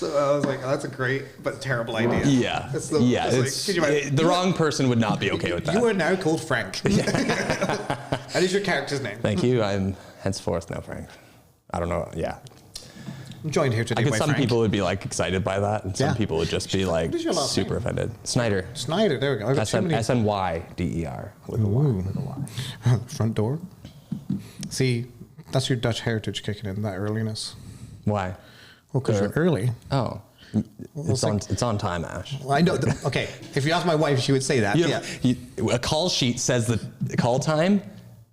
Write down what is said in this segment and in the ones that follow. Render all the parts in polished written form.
So I was like, oh, that's a great but terrible idea. Yeah. The wrong person would not be okay with that. You are now called Frank. That is your character's name. Thank you. I'm henceforth now Frank. I don't know. Yeah. I'm joined here today by some Frank. people would be like excited by that, and some people would just be like super offended. Snyder. Snyder. There we go. SNYDER with a Y. Front door. See, that's your Dutch heritage kicking in, that earliness. Why? Well, because you're early. Oh. It's on time, Ash. Well, I know. Okay, if you ask my wife, she would say that. A call sheet says the call time.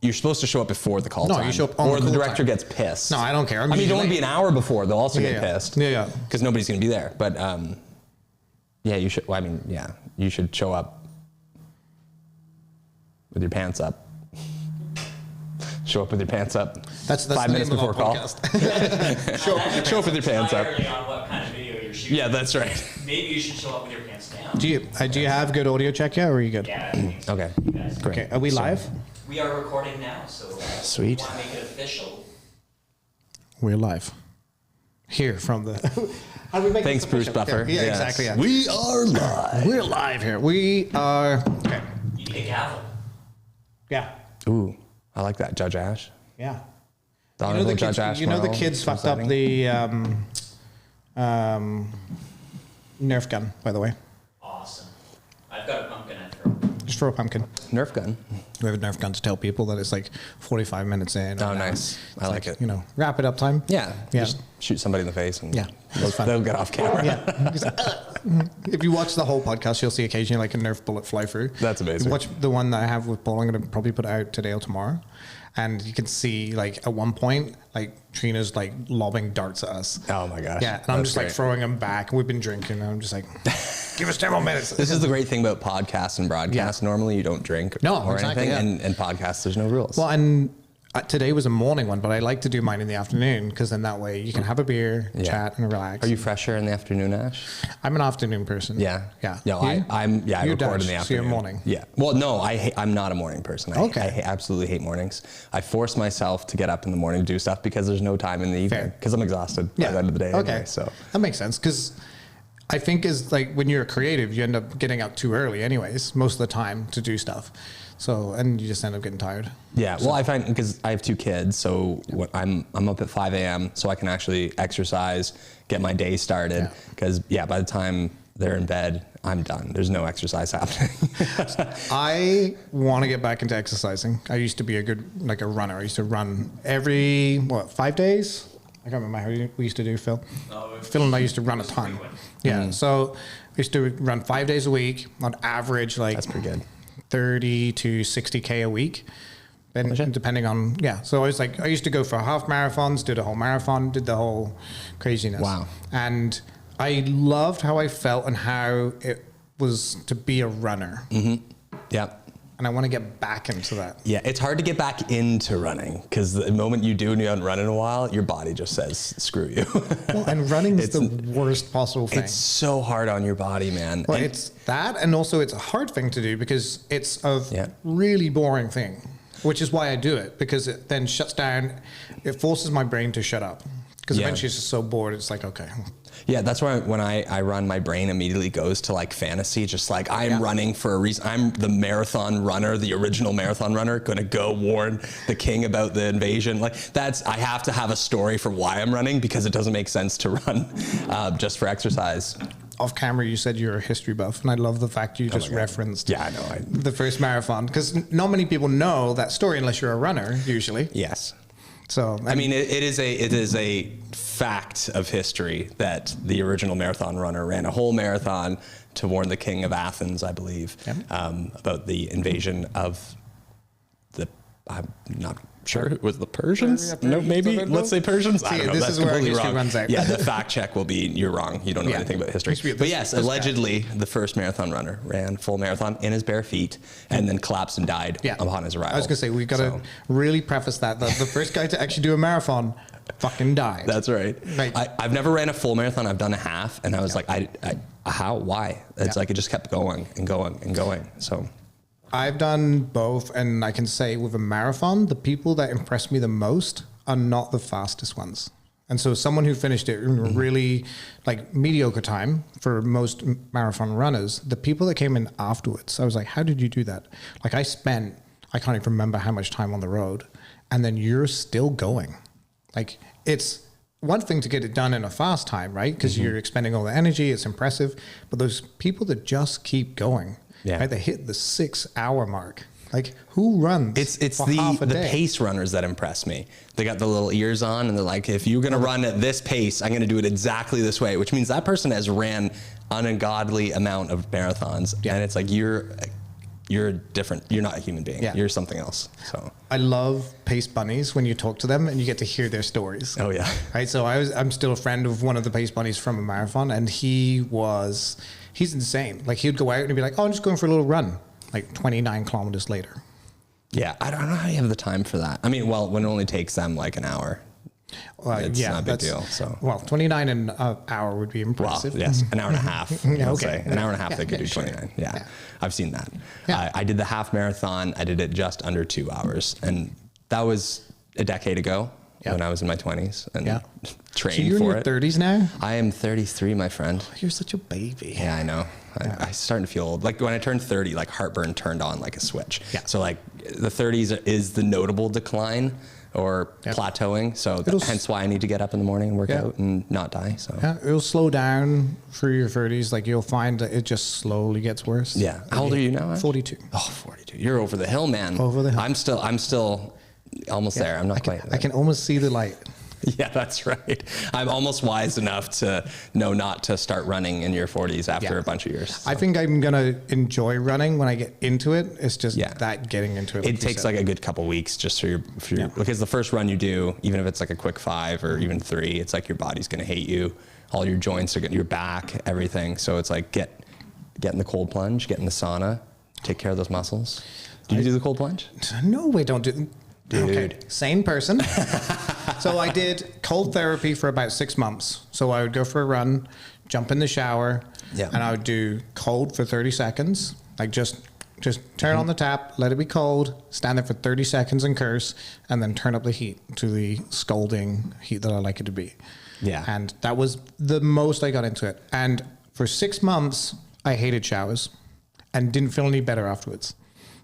You're supposed to show up before the call time. No, you show up on or the director gets pissed. No, I don't care. I mean, you don't want to be an hour before. They'll also get pissed. Yeah. Because nobody's going to be there. But yeah, you should. Well, I mean, yeah, you should show up with your pants up. Show up with your pants up. That's 5 minutes before call. Show up with your pants up. On what kind of video you're shooting. Yeah, that's right. Maybe you should show up with your pants down. Do you have good audio check yet, or are you good? Yeah. Okay. Great. Okay. Are we live? We are recording now, so Sweet. Want to make it official? We're live. Here from the. How do we make Thanks, this Bruce official? Buffer. Yeah, Yes. exactly. Yeah. We are live. We're live here. We are. Okay. You need a gavel. Yeah. Ooh, I like that, Judge Ash. Yeah. The You know Honorable the Judge kids, Ash. you know the Morrell kids fucked up presiding. the Nerf gun, by the way. Awesome. I've got a pumpkin I throw. Just throw a pumpkin. Nerf gun. We have a Nerf gun to tell people that it's like 45 minutes in. Oh, nice. I like it. You know, wrap it up time. Yeah. Yeah. Just shoot somebody in the face and Yeah, they'll get off camera. Yeah. If you watch the whole podcast, you'll see occasionally like a Nerf bullet fly through. That's amazing. Watch the one that I have with Paul. I'm going to probably put it out today or tomorrow. And you can see like at one point, like Trina's like lobbing darts at us. Oh my gosh. Yeah. And I'm just like throwing them back. We've been drinking and I'm just like, give us 10 more minutes. This is the great thing about podcasts and broadcasts. Normally you don't drink or exactly, anything. yeah. And podcasts, there's no rules. Well, and today was a morning one, but I like to do mine in the afternoon because then that way you can have a beer, chat, and relax. Are you fresher in the afternoon, Ash? I'm an afternoon person. Yeah. Yeah. No, You? I You're record Dutch, in the so afternoon. you're morning. Yeah. Well, no, I'm not a morning person. Okay. I absolutely hate mornings. I force myself to get up in the morning to do stuff because there's no time in the evening because I'm exhausted by the end of the day. Okay. Anyway, so that makes sense because I think is like when you're creative, you end up getting up too early anyways, most of the time to do stuff. So, and you just end up getting tired. Yeah, well, I find because I have 2 kids, so I'm up at 5 a.m. so I can actually exercise, get my day started. Because by the time they're in bed, I'm done. There's no exercise happening. I want to get back into exercising. I used to be a runner. I used to run every 5 days. I can't remember how we used to do, Phil. Phil and I used to run a ton. Yeah, so we used to run 5 days a week on average. Like that's pretty good. 30 to 60K a week. And depending on, So I used to go for half marathons, did a whole marathon, did the whole craziness. Wow. And I loved how I felt and how it was to be a runner. Mm-hmm. Yeah. And I want to get back into that. Yeah, it's hard to get back into running because the moment you do and you haven't run in a while, your body just says, screw you. Well, and running is the worst possible thing. It's so hard on your body, man. Well, it's that, and also it's a hard thing to do because it's a really boring thing, which is why I do it, because it then shuts down, it forces my brain to shut up. Because eventually it's just so bored, it's like, okay. Yeah, that's why when I run, my brain immediately goes to like fantasy, just like I'm running for a reason. I'm the marathon runner, the original marathon runner, gonna go warn the king about the invasion. Like I have to have a story for why I'm running because it doesn't make sense to run just for exercise. Off camera, you said you're a history buff, and I love the fact you just referenced the first marathon, because not many people know that story unless you're a runner, usually. Yes. So I mean, it is a fact of history that the original marathon runner ran a whole marathon to warn the king of Athens, I believe, about the invasion of I'm not sure it was the Persians. No, maybe let's say Persians. I don't know. This That's is where completely wrong. runs out. Yeah, the fact check will be you're wrong. You don't know anything about history. But yes, allegedly the first marathon runner ran full marathon in his bare feet and then collapsed and died upon his arrival. I was gonna say we've got to really preface that the first guy to actually do a marathon fucking died. That's right. I've never ran a full marathon. I've done a half, and I was like, why? It's like it just kept going and going and going. So. I've done both, and I can say with a marathon, the people that impress me the most are not the fastest ones. And so someone who finished it in a really like mediocre time for most marathon runners, the people that came in afterwards, I was like, how did you do that? Like I can't even remember how much time on the road, and then you're still going. Like it's one thing to get it done in a fast time, right? Because you're expending all the energy, it's impressive. But those people that just keep going, right? They hit the 6 hour mark. Like who runs? It's the pace runners that impress me. They got the little ears on and they're like, if you're going to run at this pace, I'm going to do it exactly this way, which means that person has ran an ungodly amount of marathons. Yeah. And it's like, you're different. You're not a human being. Yeah. You're something else. So I love pace bunnies when you talk to them and you get to hear their stories. Oh yeah. Right. So I'm still a friend of one of the pace bunnies from a marathon, and he's insane. Like he'd go out and he'd be like, oh, I'm just going for a little run. Like 29 kilometers later. Yeah, I don't know how you have the time for that. I mean, well, when it only takes them like an hour, it's not a big deal. So, 29 in an hour would be impressive. Well, yes, an hour and a half. Okay, an hour and a half they could do 29. Yeah, I've seen that. Yeah. I did the half marathon. I did it just under 2 hours, and that was a decade ago. When I was in my 20s and trained so you're for in your 30s now? I am 33, my friend. Oh, you're such a baby. Yeah, I know. I'm starting to feel old. Like when I turned 30, like heartburn turned on like a switch. Yeah. So like the 30s is the notable decline or plateauing. So hence why I need to get up in the morning and work out and not die. So it'll slow down through your 30s. Like you'll find that it just slowly gets worse. Yeah. How old are you now? 42. Oh, 42. You're over the hill, man. Over the hill. I'm still almost there. I'm not quite there. I can almost see the light. Yeah, that's right. I'm almost wise enough to know not to start running in your 40s after a bunch of years. So. I think I'm going to enjoy running when I get into it. It's just that getting into it. It takes like a good couple weeks just for your because the first run you do, even if it's like a quick 5 or even 3, it's like your body's going to hate you. All your joints are getting your back, everything. So it's like get in the cold plunge, get in the sauna, take care of those muscles. Do you do the cold plunge? No, we don't do. Dude. Okay. Same person. So I did cold therapy for about 6 months. So I would go for a run, jump in the shower, and I would do cold for 30 seconds. Like just turn on the tap, let it be cold, stand there for 30 seconds and curse, and then turn up the heat to the scalding heat that I like it to be. Yeah. And that was the most I got into it. And for 6 months, I hated showers and didn't feel any better afterwards.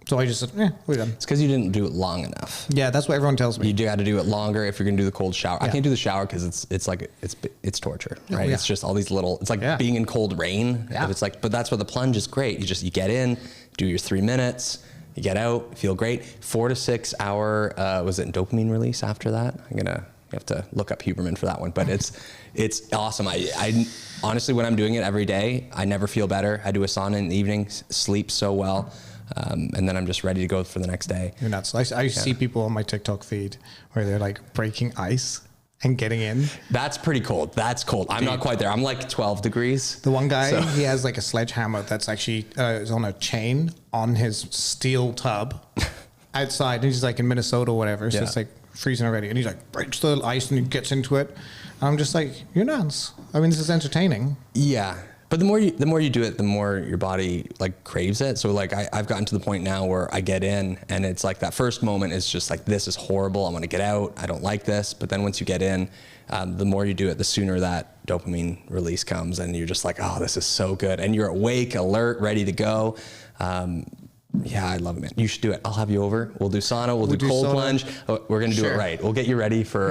So I just said, we're done. It's because you didn't do it long enough. Yeah, that's what everyone tells me. You do have to do it longer if you're going to do the cold shower. I can't do the shower because it's torture, right? Oh, yeah. It's just all these little. It's like being in cold rain. Yeah. It's like, but that's where the plunge is great. You get in, do your 3 minutes, you get out, feel great. 4 to 6 hour was it dopamine release after that? You have to look up Huberman for that one, but it's awesome. I honestly, when I'm doing it every day, I never feel better. I do a sauna in the evening, sleep so well. And then I'm just ready to go for the next day. You're nuts. I see people on my TikTok feed where they're like breaking ice and getting in. That's pretty cold. That's cold. I'm not quite there. I'm like 12 degrees. The one guy, he has like a sledgehammer that's actually is on a chain on his steel tub outside. And he's like in Minnesota or whatever. So it's like freezing already. And he's like breaks the ice and he gets into it. And I'm just like, you're nuts. I mean, this is entertaining. Yeah. But the more you do it, the more your body like craves it. So like I've gotten to the point now where I get in and it's like that first moment is just like, this is horrible. I want to get out. I don't like this. But then once you get in, the more you do it, the sooner that dopamine release comes and you're just like, oh, this is so good. And you're awake, alert, ready to go. Yeah, I love it, man. You should do it. I'll have you over. We'll do sauna. We'll do cold plunge. We're going to do it right. We'll get you ready for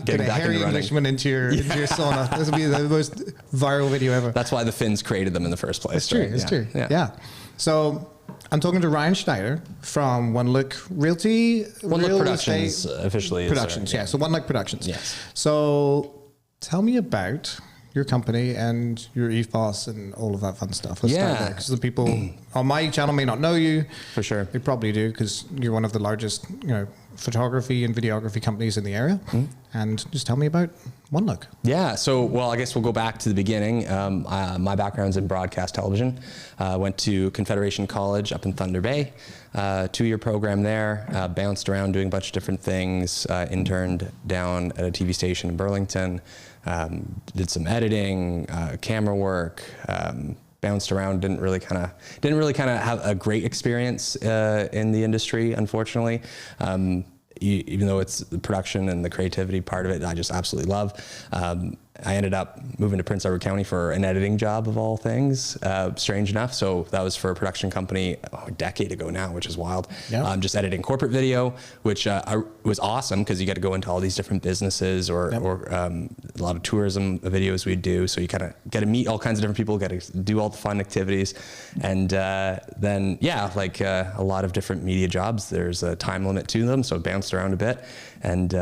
getting back into running. Englishman into your sauna. This will be the most viral video ever. That's why the Finns created them in the first place. It's true. Right? It's true. Yeah. So I'm talking to Ryan Snyder from OneLook Realty. OneLook Productions officially. Productions, So OneLook Productions. Yes. So tell me about your company and your ethos and all of that fun stuff. Let's start there, because the people on my channel may not know you. For sure. They probably do, because you're one of the largest, photography and videography companies in the area. And just tell me about OneLook. Yeah. So, well, I guess we'll go back to the beginning. My background's in broadcast television. Went to Confederation College up in Thunder Bay. 2-year program there. Bounced around doing a bunch of different things. Interned down at a TV station in Burlington. Did some editing, camera work, bounced around, didn't really kind of have a great experience in the industry, unfortunately. even though it's the production and the creativity part of it, I just absolutely love. I ended up moving to Prince Edward County for an editing job of all things, strange enough. So that was for a production company a decade ago now, which is wild. Yep. Just editing corporate video, which was awesome because you get to go into all these different businesses or a lot of tourism videos we do. So you kind of get to meet all kinds of different people, get to do all the fun activities. And then, like a lot of different media jobs, there's a time limit to them. So it bounced around a bit. And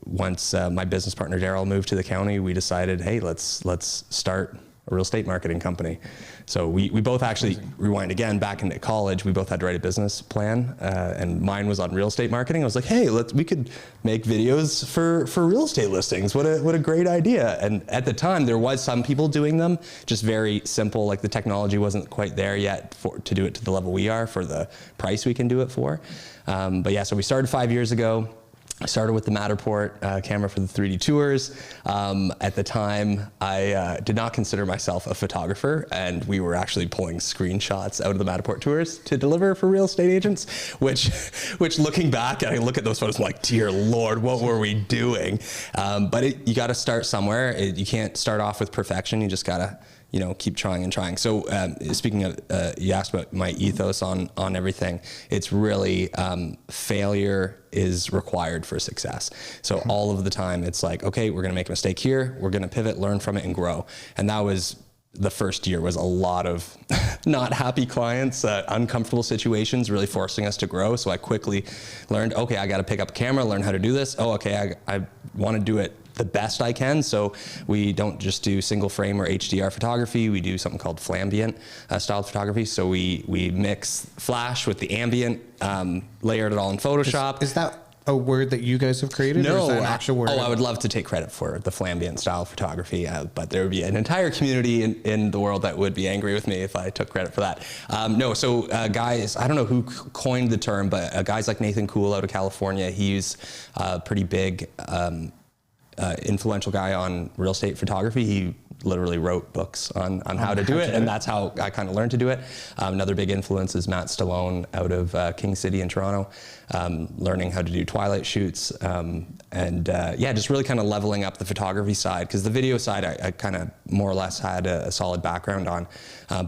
once my business partner Daryl moved to the county, we decided, hey, let's start a real estate marketing company. So we both actually rewind again back into college. We both had to write a business plan, and mine was on real estate marketing. I was like, hey, we could make videos for real estate listings. What a great idea! And at the time, there was some people doing them, just very simple. Like the technology wasn't quite there yet to do it to the level we are for the price we can do it for. But yeah, so we started 5 years ago. I started with the Matterport camera for the 3D tours. At the time, I did not consider myself a photographer, and we were actually pulling screenshots out of the Matterport tours to deliver for real estate agents, which looking back, I look at those photos, I'm like, dear Lord, what were we doing? But you gotta start somewhere. You can't start off with perfection, you just gotta keep trying and trying. So speaking of, you asked about my ethos on everything. It's really failure is required for success. So all of the time it's like, okay, we're gonna make a mistake here, we're gonna pivot, learn from it and grow. And that was, the first year was a lot of not happy clients, uncomfortable situations, really forcing us to grow. So I quickly learned, okay, I gotta pick up a camera, learn how to do this. Oh, okay, I wanna do it the best I can. So we don't just do single frame or HDR photography. We do something called flambient style photography. So we mix flash with the ambient, layered it all in Photoshop. Is that a word that you guys have created? No, or is that an actual word? I would love to take credit for the flambient style photography, but there would be an entire community in the world that would be angry with me if I took credit for that. So guys, I don't know who coined the term, but guys like Nathan Kuhl out of California, he's a pretty big influential guy on real estate photography. He literally wrote books on how to do it, and that's how I kind of learned to do it. Another big influence is Matt Stallone out of King City in Toronto, learning how to do twilight shoots, just really kind of leveling up the photography side, because the video side I kind of more or less had a solid background on,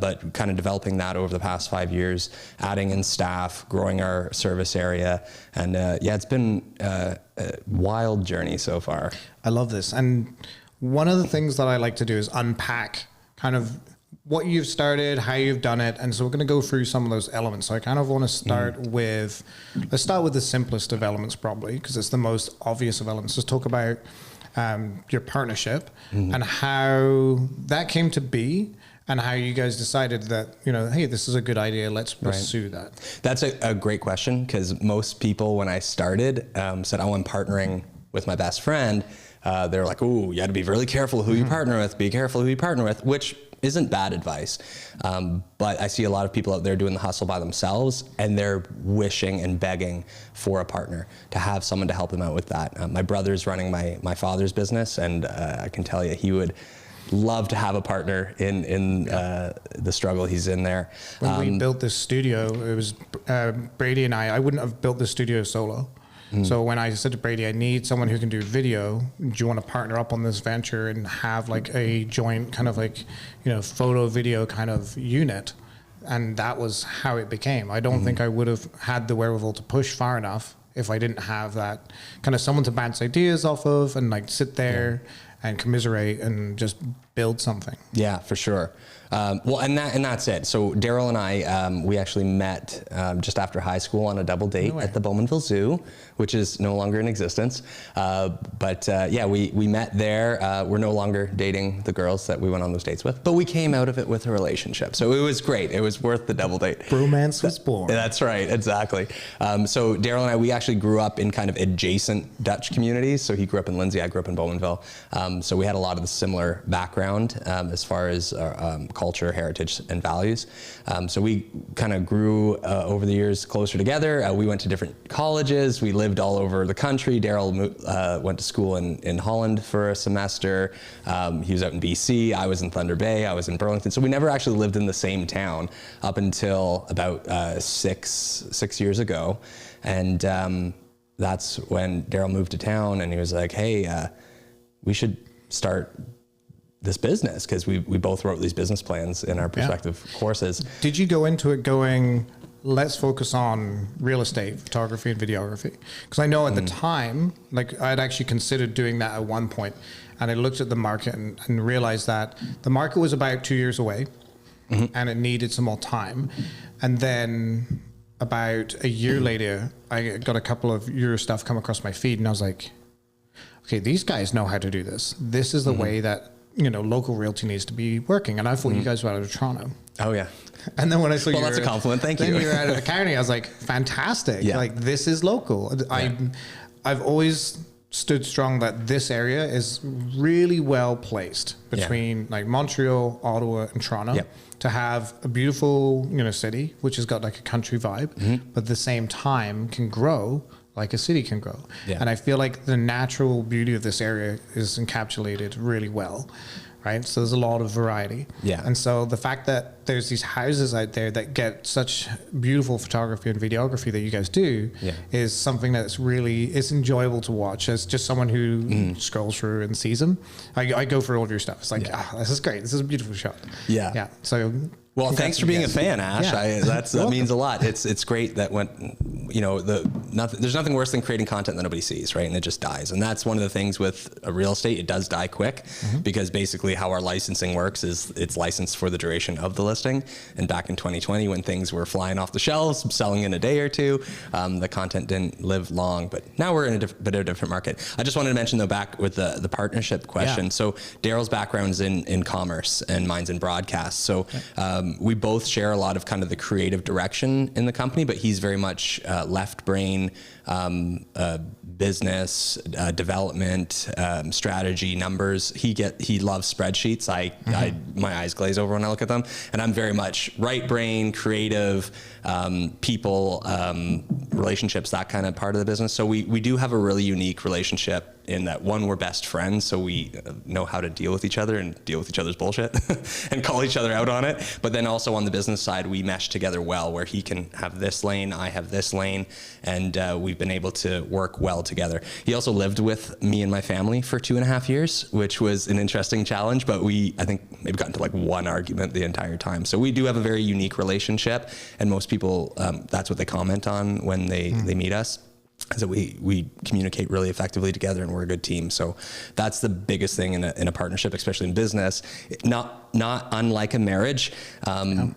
but kind of developing that over the past 5 years, adding in staff, growing our service area, and it's been a wild journey so far. I love this. And one of the things that I like to do is unpack kind of what you've started, how you've done it. And so we're going to go through some of those elements. So I kind of want to start with, let's start with the simplest of elements probably, because it's the most obvious of elements. Let's talk about your partnership and how that came to be, and how you guys decided that, hey, this is a good idea, let's pursue that. That's a great question, because most people, when I started, said, oh, I'm partnering with my best friend. They're like, oh, you got to be really careful who you partner with, be careful who you partner with, which isn't bad advice. But I see a lot of people out there doing the hustle by themselves, and they're wishing and begging for a partner, to have someone to help them out with that. My brother's running my father's business, and I can tell you, he would love to have a partner in the struggle he's in there. When we built this studio, it was Brady and I wouldn't have built this studio solo. So when I said to Brady, I need someone who can do video, do you want to partner up on this venture and have like a joint kind of like, photo video kind of unit? And that was how it became. I don't think I would have had the wherewithal to push far enough if I didn't have that kind of someone to bounce ideas off of and like sit there and commiserate and just build something. Yeah, for sure. And that's it. So Daryl and I, we actually met just after high school on a double date at the Bowmanville Zoo, which is no longer in existence. We met there. We're no longer dating the girls that we went on those dates with, but we came out of it with a relationship. So it was great. It was worth the double date. Bromance was born. That's right, exactly. So Daryl and I, we actually grew up in kind of adjacent Dutch communities. So he grew up in Lindsay, I grew up in Bowmanville. So we had a lot of the similar background as far as culture, heritage, and values. So we kind of grew over the years closer together. We went to different colleges. We lived all over the country. Daryl went to school in Holland for a semester. He was out in BC. I was in Thunder Bay. I was in Burlington. So we never actually lived in the same town up until about 6 years ago. And that's when Daryl moved to town, and he was like, hey, we should start this business, because we both wrote these business plans in our prospective courses. Did you go into it going, let's focus on real estate, photography and videography? Because I know at the time, like I'd actually considered doing that at one point, and I looked at the market and realized that the market was about 2 years away and it needed some more time. And then about a year later, I got a couple of your stuff come across my feed, and I was like, okay, these guys know how to do this. This is the way that, you know, local realty needs to be working. And I thought you guys were out of Toronto. Oh yeah. And then when I saw you, that's a compliment. Thank you. Then you're out of the county. I was like, fantastic. Yeah. Like, this is local. I've always stood strong that this area is really well placed between like Montreal, Ottawa, and Toronto to have a beautiful, you know, city, which has got like a country vibe, but at the same time can grow like a city can grow. Yeah. And I feel like the natural beauty of this area is encapsulated really well. Right. So there's a lot of variety. Yeah. And so the fact that there's these houses out there that get such beautiful photography and videography that you guys do is something that's really, it's enjoyable to watch as just someone who scrolls through and sees them. I go for all of your stuff. It's like, this is great. This is a beautiful shot. Yeah. Yeah. So, well, thanks for being a fan, Ash. That means a lot. It's great that when, you know, there's nothing worse than creating content that nobody sees, right? And it just dies. And that's one of the things with a real estate. It does die quick because basically how our licensing works is it's licensed for the duration of the listing. And back in 2020, when things were flying off the shelves, selling in a day or two, the content didn't live long. But now we're in a bit of a different market. I just wanted to mention, though, back with the partnership question. So Daryl's background is in commerce and mine's in broadcast. So we both share a lot of kind of the creative direction in the company, but he's very much left brain, business, development, strategy, numbers. He loves spreadsheets. My eyes glaze over when I look at them, and I'm very much right brain, creative, people, relationships, that kind of part of the business. So we do have a really unique relationship in that, one, we're best friends, so we know how to deal with each other and deal with each other's bullshit and call each other out on it. But then also on the business side, we mesh together well, where he can have this lane, I have this lane, and we've been able to work well together. He also lived with me and my family for 2.5 years, which was an interesting challenge, but I think maybe got into like one argument the entire time. So we do have a very unique relationship, and most people, that's what they comment on when they meet us. So we communicate really effectively together, and we're a good team. So that's the biggest thing in a partnership, especially in business. Not unlike a marriage. Do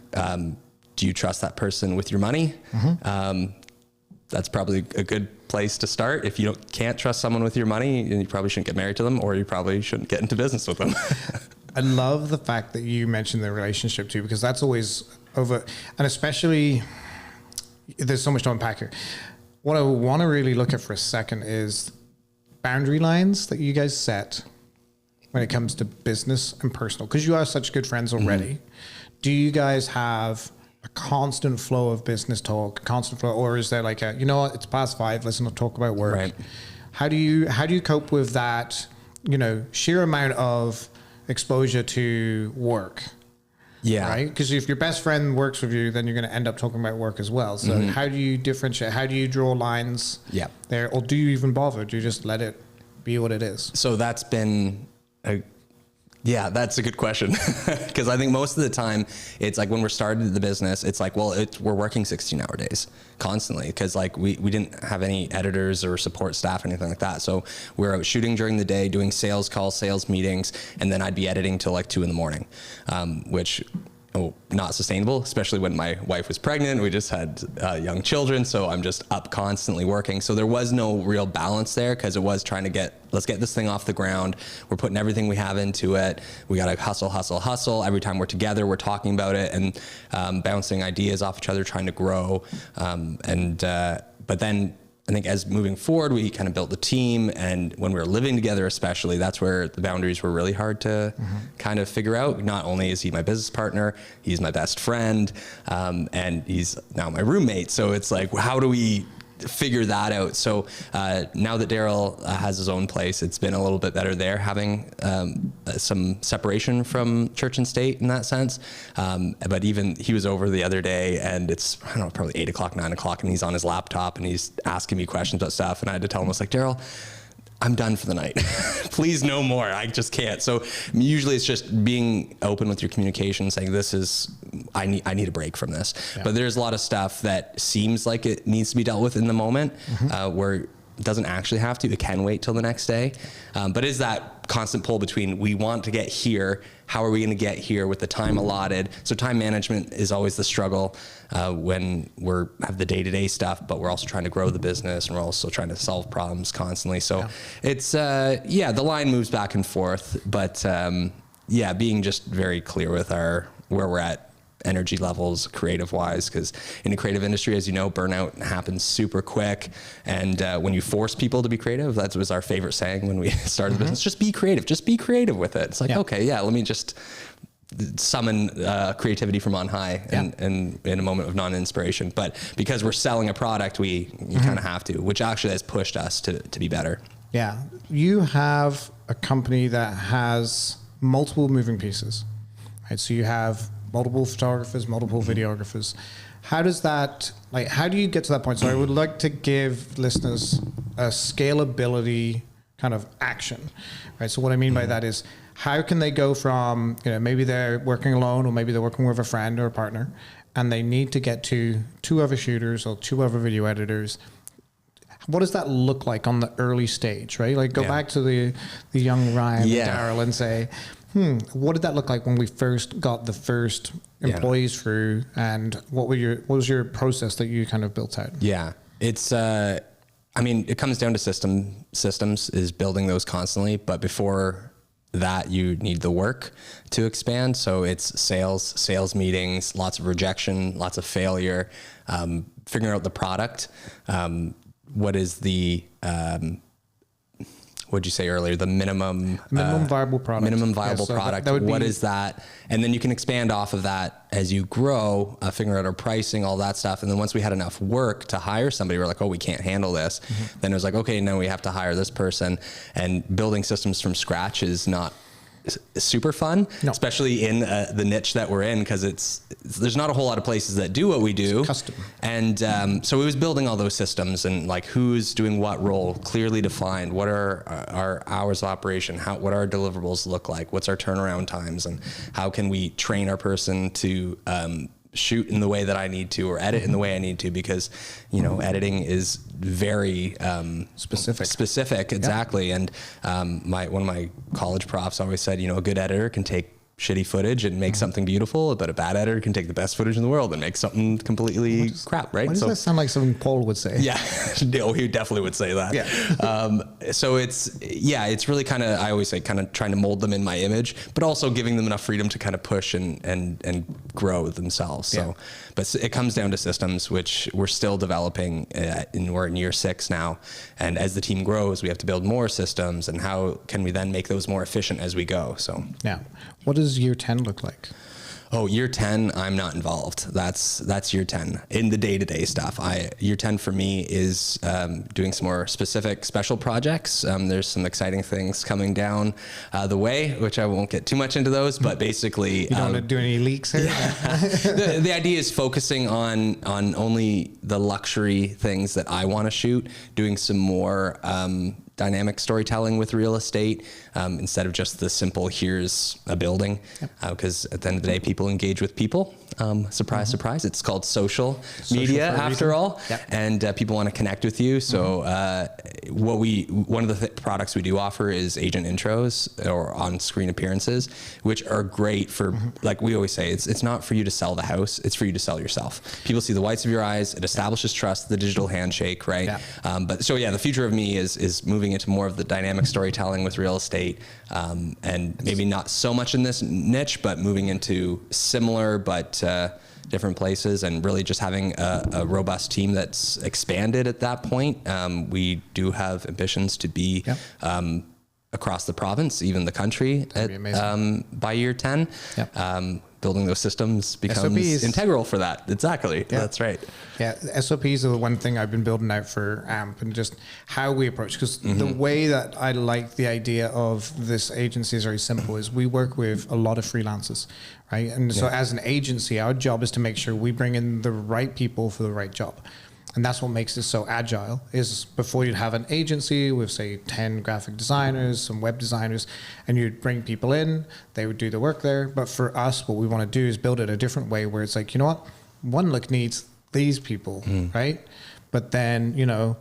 you trust that person with your money? That's probably a good place to start. If you can't trust someone with your money, you probably shouldn't get married to them, or you probably shouldn't get into business with them. I love the fact that you mentioned the relationship too, because that's always over, and especially there's so much to unpack here. What I want to really look at for a second is boundary lines that you guys set when it comes to business and personal, because you are such good friends already. Do you guys have a constant flow of business talk, or is there like a, you know what, it's past 5, let's not talk about work? Right. How do you cope with that, you know, sheer amount of exposure to work? Yeah. Right? Because if your best friend works with you, then you're going to end up talking about work as well. So how do you differentiate? How do you draw lines there? Or do you even bother? Do you just let it be what it is? So that's been that's a good question. Because I think most of the time it's like when we're starting the business, it's like, well, we're working 16-hour days constantly, because like we didn't have any editors or support staff or anything like that. So we're out shooting during the day, doing sales calls, sales meetings, and then I'd be editing till like 2 a.m, which not sustainable, especially when my wife was pregnant. We just had young children, so I'm just up constantly working. So there was no real balance there, because it was trying to let's get this thing off the ground. We're putting everything we have into it. We got to hustle. Every time we're together, we're talking about it and bouncing ideas off each other, trying to grow. But then I think as moving forward, we kind of built the team, and when we were living together especially, that's where the boundaries were really hard to kind of figure out. Not only is he my business partner, he's my best friend, and he's now my roommate. So it's like, how do we figure that out. So now that Daryl has his own place, it's been a little bit better there, having some separation from church and state in that sense. But even he was over the other day, and it's, I don't know, probably 8 o'clock, 9 o'clock, and he's on his laptop and he's asking me questions about stuff. And I had to tell him, I was like, Daryl, I'm done for the night. Please, no more. I just can't. So usually it's just being open with your communication, saying I need a break from this. Yeah. But there's a lot of stuff that seems like it needs to be dealt with in the moment, where it doesn't actually have to. It can wait till the next day. But is that constant pull between, we want to get here, how are we going to get here with the time allotted? So time management is always the struggle when have the day-to-day stuff, but we're also trying to grow the business, and we're also trying to solve problems constantly. So it's, the line moves back and forth, but being just very clear with where we're at energy levels creative wise, because in the creative industry, as you know, burnout happens super quick. And when you force people to be creative, that was our favorite saying when we started the business, just be creative with it. It's like, okay, let me just summon creativity from on high and in a moment of non-inspiration. But because we're selling a product, you kind of have to, which actually has pushed us to be better. Yeah. You have a company that has multiple moving pieces, right? So you have multiple photographers, multiple videographers. How do you get to that point? So I would like to give listeners a scalability kind of action, right? So what I mean by that is, how can they go from, maybe they're working alone, or maybe they're working with a friend or a partner, and they need to get to 2 other shooters or 2 other video editors. What does that look like on the early stage, right? Like go back to the young Ryan and Daryl and say, what did that look like when we first got the first employees through, and what was your process that you kind of built out? Yeah, it's, it comes down to systems is building those constantly, but before that you need the work to expand. So it's sales meetings, lots of rejection, lots of failure, figuring out the product. What is the, what'd you say earlier? The minimum viable product. Minimum viable product. What is that? And then you can expand off of that as you grow, figure out our pricing, all that stuff. And then once we had enough work to hire somebody, we're like, oh, we can't handle this. Then it was like, okay, now we have to hire this person. And building systems from scratch is not super fun, especially in the niche that we're in, because there's not a whole lot of places that do what we do. It's custom. And so it was building all those systems, and like who's doing what role, clearly defined. What are our hours of operation? What our deliverables look like? What's our turnaround times? And how can we train our person to shoot in the way that I need to, or edit in the way I need to, because editing is very specific, exactly. And one of my college profs always said, a good editor can take shitty footage and make something beautiful, but a bad editor can take the best footage in the world and make something completely crap, right? Why does that sound like something Paul would say? Yeah, no, he definitely would say that. Yeah. So it's really kind of, I always say, kind of trying to mold them in my image, but also giving them enough freedom to kind of push and grow themselves. So, but it comes down to systems, which we're still developing, and we're in year 6 now. And as the team grows, we have to build more systems, and how can we then make those more efficient as we go? So yeah. What does year 10 look like? Oh, year 10, I'm not involved. That's year 10 in the day-to-day stuff. Year 10 for me is doing some more specific special projects. There's some exciting things coming down the way, which I won't get too much into those, but basically... You don't want to do any leaks here? The idea is focusing on only the luxury things that I want to shoot, doing some more dynamic storytelling with real estate, instead of just the simple, here's a building, because at the end of the day, people engage with people. Surprise, surprise. It's called social media after all, and people want to connect with you. So one of the products we do offer is agent intros or on-screen appearances, which are great for, like we always say, it's not for you to sell the house, it's for you to sell yourself. People see the whites of your eyes, it establishes trust, the digital handshake, right? But the future of me is moving into more of the dynamic storytelling with real estate, and maybe not so much in this niche, but moving into similar but different places, and really just having a robust team that's expanded at that point. We do have ambitions to be across the province, even the country by year 10. building those systems becomes SOPs. integral for that. Exactly. Yeah. That's right. Yeah, SOPs are the one thing I've been building out for AMP, and just how we approach, because the way that I like the idea of this agency is very simple, is we work with a lot of freelancers, right? And so as an agency, our job is to make sure we bring in the right people for the right job. And that's what makes it so agile, is before you'd have an agency with, say, 10 graphic designers, some web designers, and you'd bring people in, they would do the work there. But for us, what we want to do is build it a different way, where it's like, you know what, OneLook needs these people, right? But then, you know,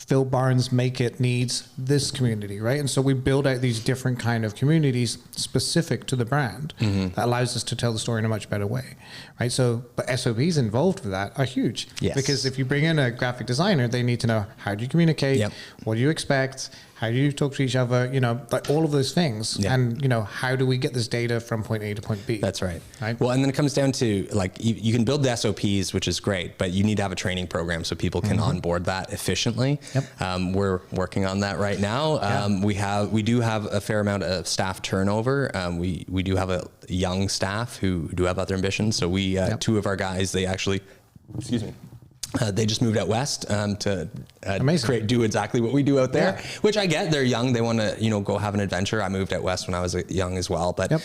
Phil Barnes Make It needs this community, right? And so we build out these different kind of communities specific to the brand that allows us to tell the story in a much better way, right? So, but SOPs involved with that are huge. Yes. Because if you bring in a graphic designer, they need to know, how do you communicate? What do you expect? How do you talk to each other? You know, like all of those things. And, you know, how do we get this data from point A to point B? That's right. Well, and then it comes down to, like, you can build the SOPs, which is great, but you need to have a training program so people can onboard that efficiently. We're working on that right now. We do have a fair amount of staff turnover. We do have a young staff who do have other ambitions. So we, two of our guys, they actually, they just moved out west to do exactly what we do out there, which I get. They're young. They want to, you know, go have an adventure. I moved out west when I was young as well. But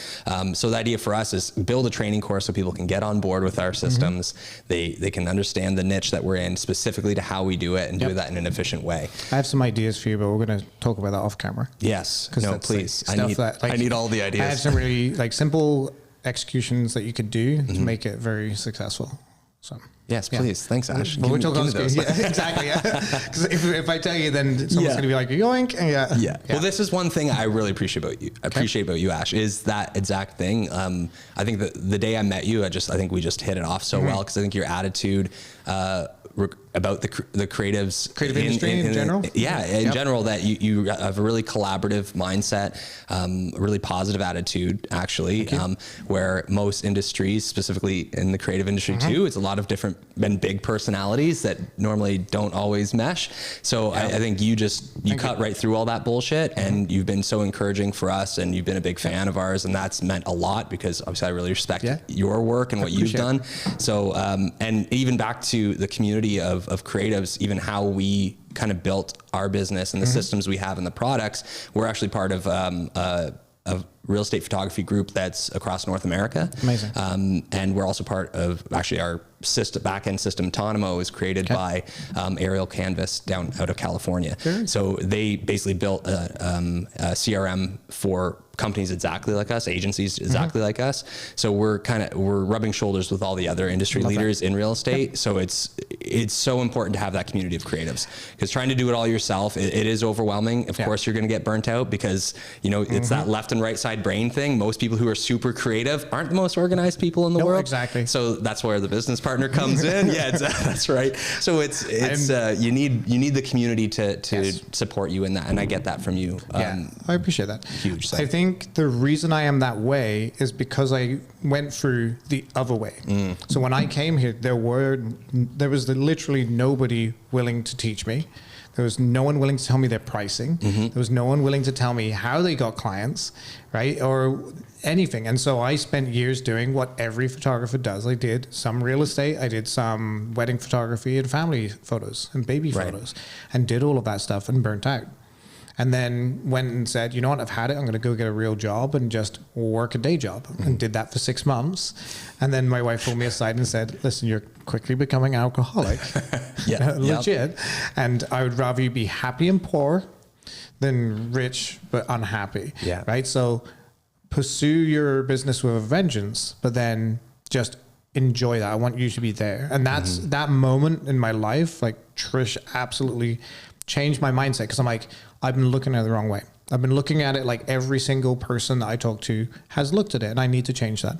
so the idea for us is build a training course so people can get on board with our systems. They can understand the niche that we're in specifically to how we do it and do that in an efficient way. I have some ideas for you, but we're going to talk about that off camera. Yes. No, please. Like I need all the ideas. I have some really like simple executions that you could do to make it very successful. So. Yes, please. Thanks, Ash. Well, we're talking on screen. Exactly. Because if I tell you, then someone's going to be like, yoink. Well, this is one thing I really appreciate about you. Ash, is that exact thing. I think that the day I met you, I think we just hit it off so well, because I think your attitude about the creative industry in general. In general, that you have a really collaborative mindset, a really positive attitude, actually, where most industries, specifically in the creative industry too, it's a lot of different and big personalities that normally don't always mesh. So I think you cut right through all that bullshit, and you've been so encouraging for us, and you've been a big fan of ours, and that's meant a lot, because obviously I really respect your work and what you've done. So, and even back to the community of creatives, even how we kind of built our business and the systems we have and the products. We're actually part of a real estate photography group that's across North America. Amazing. And we're also part of, actually, our back-end system, Tonimo, is created by Aerial Canvas down out of California. So they basically built a CRM for companies exactly like us, agencies exactly like us. So we're rubbing shoulders with all the other industry leaders in real estate. So it's so important to have that community of creatives, because trying to do it all yourself, it is overwhelming. Of course, you're going to get burnt out, because, you know, it's that left and right side brain thing. Most people who are super creative aren't the most organized people in the world. Exactly. So that's where the business partner comes in. That's right. So it's you need the community to support you in that, and I get that from you. I appreciate that. Huge. I think the reason I am that way is because I went through the other way. So when I came here, there was literally nobody willing to teach me. There was no one willing to tell me their pricing. There was no one willing to tell me how they got clients, right? Or anything. And so I spent years doing what every photographer does. I did some real estate. I did some wedding photography and family photos and baby photos, and did all of that stuff and burnt out. And then went and said, you know what, I've had it. I'm going to go get a real job and just work a day job. And did that for 6 months. And then my wife pulled me aside and said, listen, you're quickly becoming alcoholic. Legit. And I would rather you be happy and poor than rich but unhappy. Right? So pursue your business with a vengeance, but then just enjoy that. I want you to be there. And that's that moment in my life, like Trish absolutely changed my mindset, because I'm like, I've been looking at it the wrong way. I've been looking at it like every single person that I talk to has looked at it, and I need to change that.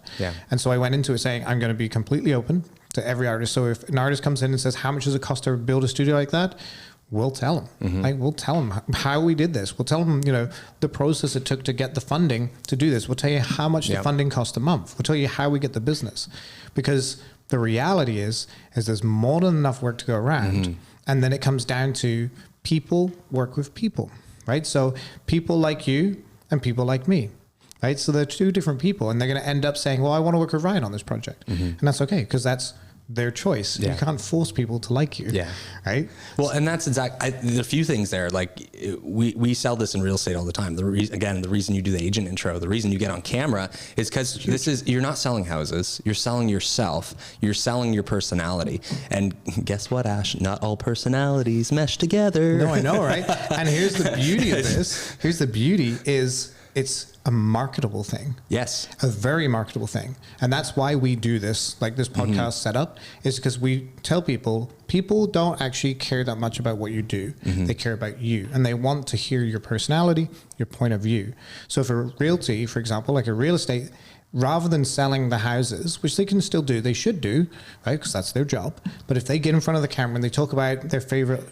And so I went into it saying, I'm going to be completely open to every artist. So if an artist comes in and says, how much does it cost to build a studio like that? We'll tell them. Like, we'll tell them how we did this. We'll tell them, you know, the process it took to get the funding to do this. We'll tell you how much the funding cost a month. We'll tell you how we get the business. Because the reality is there's more than enough work to go around. And then it comes down to people work with people, right? So people like you and people like me. right? So they're two different people, and they're going to end up saying, well, I want to work with Ryan on this project. And that's okay, because that's their choice. You can't force people to like you. Right. Well, and that's there's a few things there. Like we sell this in real estate all the time. The reason you do the agent intro, the reason you get on camera is because you're not selling houses. You're selling yourself. You're selling your personality. And guess what, Ash? Not all personalities mesh together. No, I know, right? And here's the beauty of this. Here's the beauty is it's a marketable thing. Yes. A very marketable thing. And that's why we do this, like this podcast setup, is because we tell people don't actually care that much about what you do. They care about you, and they want to hear your personality, your point of view. So for realty, for example, like a real estate, rather than selling the houses, which they can still do, they should do, right? Because that's their job. But if they get in front of the camera and they talk about their favorite,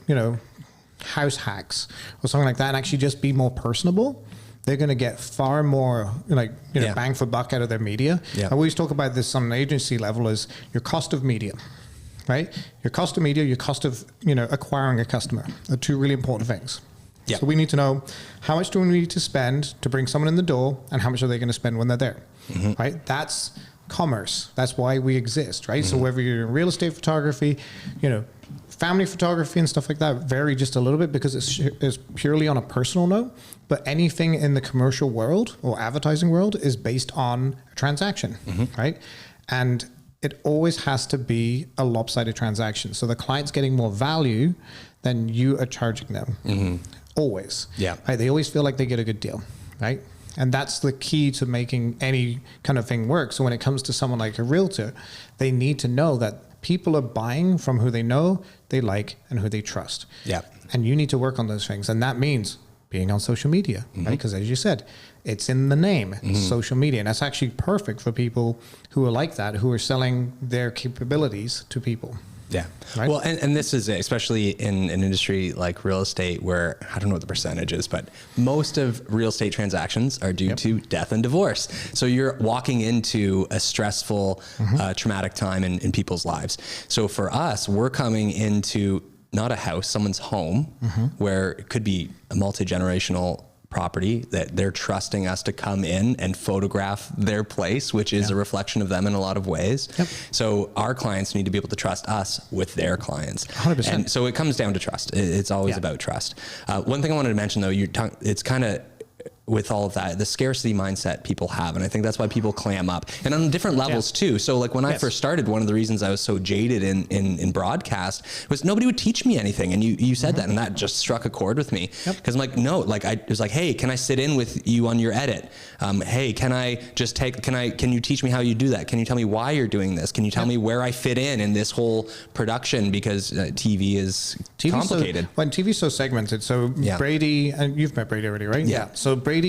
house hacks or something like that, and actually just be more personable, they're going to get far more bang for buck out of their media. I always talk about this on an agency level is your cost of media, right? Your cost of media, your cost of, acquiring a customer are two really important things. So we need to know how much do we need to spend to bring someone in the door, and how much are they going to spend when they're there, right? That's commerce. That's why we exist, right? So whether you're in real estate photography, family photography and stuff like that vary just a little bit because it's purely on a personal note, but anything in the commercial world or advertising world is based on a transaction, right? And it always has to be a lopsided transaction. So the client's getting more value than you are charging them. Always. Right? They always feel like they get a good deal, right? And that's the key to making any kind of thing work. So when it comes to someone like a realtor, they need to know that people are buying from who they know, they like, and who they trust. And you need to work on those things. And that means being on social media, right? Because as you said, it's in the name, social media. And that's actually perfect for people who are like that, who are selling their capabilities to people. Right? Well, and this is especially in an industry like real estate where I don't know what the percentage is, but most of real estate transactions are due to death and divorce. So you're walking into a stressful, traumatic time in people's lives. So for us, we're coming into not a house, someone's home, where it could be a multi-generational property that they're trusting us to come in and photograph their place, which is a reflection of them in a lot of ways. So our clients need to be able to trust us with their clients. 100%. And so it comes down to trust. It's always about trust. One thing I wanted to mention though, it's kind of with all of that, the scarcity mindset people have. And I think that's why people clam up, and on different levels too. So like when I first started, one of the reasons I was so jaded in broadcast was nobody would teach me anything. And you said that, and that just struck a chord with me. Cause I'm like, no, like it was like, hey, can I sit in with you on your edit? Hey, can you teach me how you do that? Can you tell me why you're doing this? Can you tell me where I fit in this whole production? Because TV is complicated. When TV's so segmented. So Brady, and you've met Brady already, right? So Brady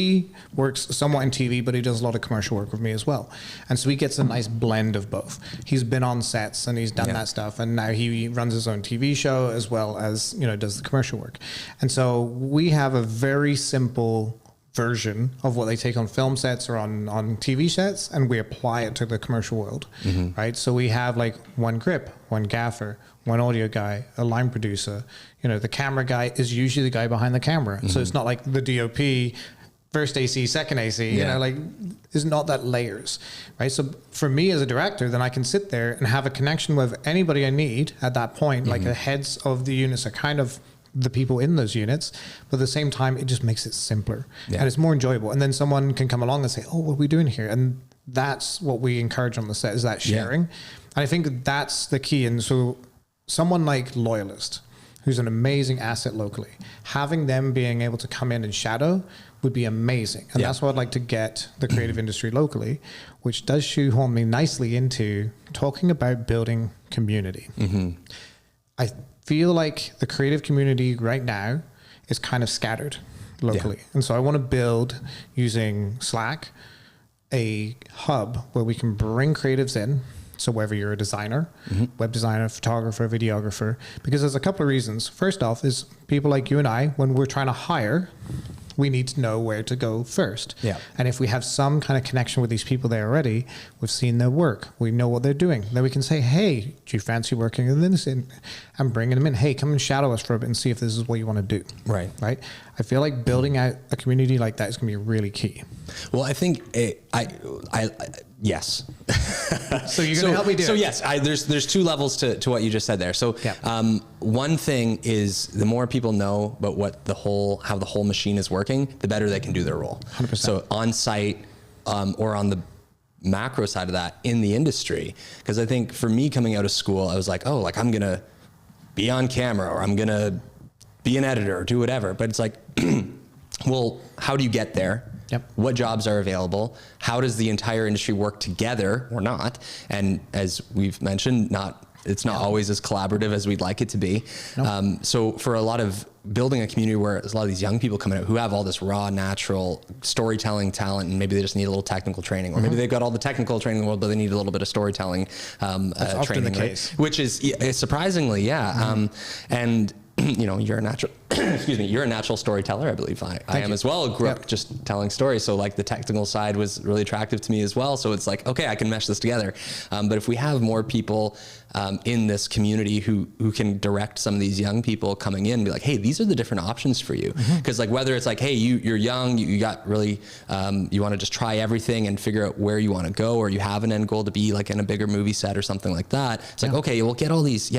works somewhat in TV, but he does a lot of commercial work with me as well. And so he gets a nice blend of both. He's been on sets and he's done that stuff. And now he runs his own TV show as well as, does the commercial work. And so we have a very simple version of what they take on film sets or on TV sets, and we apply it to the commercial world, right? So we have like one grip, one gaffer, one audio guy, a line producer. The camera guy is usually the guy behind the camera. So it's not like the DOP, first AC, second AC, there's not that layers, right? So for me as a director, then I can sit there and have a connection with anybody I need at that point. Like the heads of the units are kind of the people in those units, but at the same time, it just makes it simpler and it's more enjoyable. And then someone can come along and say, oh, what are we doing here? And that's what we encourage on the set, is that sharing. And I think that's the key. And so someone like Loyalist, who's an amazing asset locally, having them being able to come in and shadow would be amazing. And that's why I'd like to get the creative industry locally, which does shoehorn me nicely into talking about building community. I feel like the creative community right now is kind of scattered locally. And so I want to build, using Slack, a hub where we can bring creatives in. So whether you're a designer, web designer, photographer, videographer, because there's a couple of reasons. First off is people like you and I, when we're trying to hire, we need to know where to go first. And if we have some kind of connection with these people there already, we've seen their work, we know what they're doing, then we can say, hey, do you fancy working in this? And bringing them in, hey, come and shadow us for a bit and see if this is what you want to do. Right. I feel like building out a community like that is going to be really key. Well, I think yes. So you're going to help me do it. So yes, there's two levels to what you just said there. So one thing is the more people know about how the whole machine is working, the better they can do their role. 100%. So on site or on the macro side of that in the industry, because I think for me coming out of school, I was like, oh, like I'm gonna be on camera or I'm gonna be an editor or do whatever. But it's like, well, how do you get there? Yep. What jobs are available? How does the entire industry work together or not? And as we've mentioned, it's not always as collaborative as we'd like it to be. Nope. So for a lot of building a community where there's a lot of these young people coming out who have all this raw, natural storytelling talent, and maybe they just need a little technical training, or maybe they've got all the technical training in the world, but they need a little bit of storytelling That's often training, the case. which is surprisingly, and you know, you're a natural, excuse me, you're a natural storyteller, I believe. I am as well. I grew up just telling stories. So like the technical side was really attractive to me as well. So it's like, okay, I can mesh this together. But if we have more people in this community who can direct some of these young people coming in and be like, hey, these are the different options for you. Because like whether it's like, hey, you're young, you got really, you want to just try everything and figure out where you want to go, or you have an end goal to be like in a bigger movie set or something like that. It's like, okay, well, get all these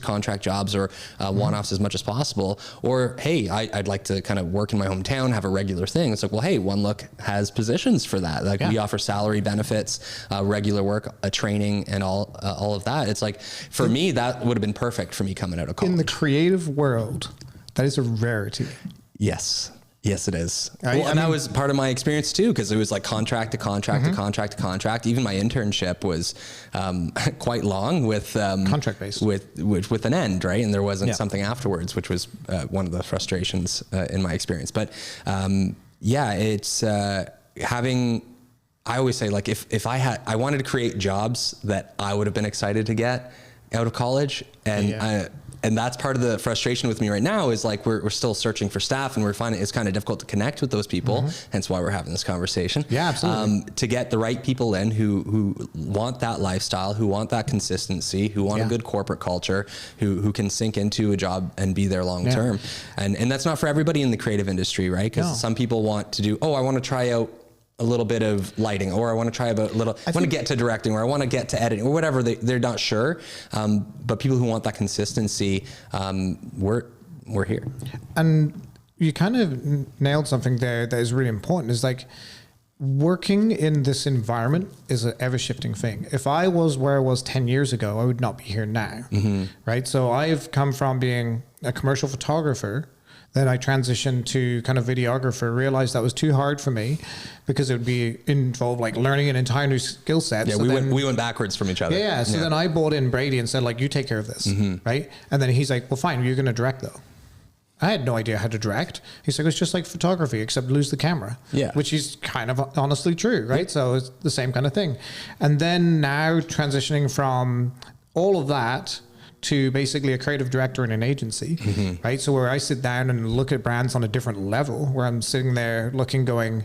contract jobs or one-offs as much as possible. Or, hey, I'd like to kind of work in my hometown, have a regular thing. It's like, well, hey, OneLook has positions for that. Like we offer salary benefits, regular work, training, and all of that. It's like, for me, that would have been perfect for me coming out of college. In the creative world, that is a rarity. Yes, it is. And that was part of my experience too, because it was like contract to contract to contract to contract. Even my internship was quite long with contract based with an end, right? And there wasn't something afterwards, which was one of the frustrations in my experience. But it's having. I always say, like, if I wanted to create jobs that I would have been excited to get out of college, and that's part of the frustration with me right now is like we're still searching for staff, and we're finding it's kind of difficult to connect with those people. Hence why we're having this conversation. Yeah, absolutely. To get the right people in who want that lifestyle, who want that consistency, who want a good corporate culture, who can sink into a job and be there long term. And that's not for everybody in the creative industry, right? Because some people want to do, I want to try out a little bit of lighting, or I want to try I want to get to directing, or I want to get to editing, or whatever. They're not sure. But people who want that consistency, we're here. And you kind of nailed something there that is really important, is like working in this environment is an ever shifting thing. If I was where I was 10 years ago, I would not be here now. Right. So I've come from being a commercial photographer. Then I transitioned to kind of videographer, realized that was too hard for me because it would involve like learning an entire new skill set. Yeah, so we went backwards from each other. So then I brought in Brady and said, like, you take care of this, right? And then he's like, well, fine, you're going to direct though. I had no idea how to direct. He's like, it's just like photography, except lose the camera. Yeah. Which is kind of honestly true, right? So it's the same kind of thing. And then now transitioning from all of that to basically a creative director in an agency, right? So where I sit down and look at brands on a different level, where I'm sitting there looking, going,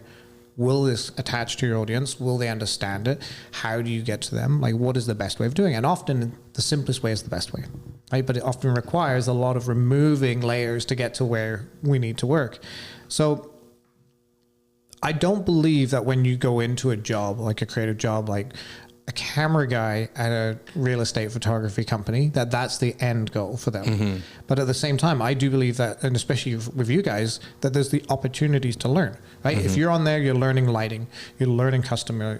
will this attach to your audience? Will they understand it? How do you get to them? Like, what is the best way of doing it? And often the simplest way is the best way, right? But it often requires a lot of removing layers to get to where we need to work. So I don't believe that when you go into a job, like a creative job, like a camera guy at a real estate photography company, that's the end goal for them. But at the same time, I do believe that, and especially with you guys, that there's the opportunities to learn, right? If you're on there, you're learning lighting, you're learning customer,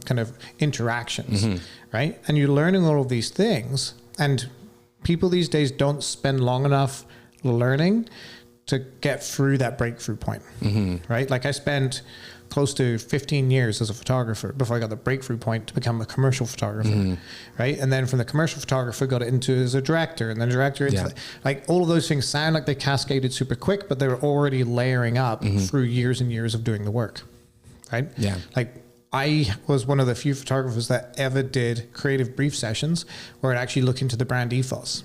kind of interactions, right? And you're learning all of these things, and people these days don't spend long enough learning to get through that breakthrough point, right? Like I spent close to 15 years as a photographer before I got the breakthrough point to become a commercial photographer, right? And then from the commercial photographer, got into as a director, and then director, like all of those things sound like they cascaded super quick, but they were already layering up through years and years of doing the work, right? Yeah. Like I was one of the few photographers that ever did creative brief sessions where I'd actually look into the brand ethos.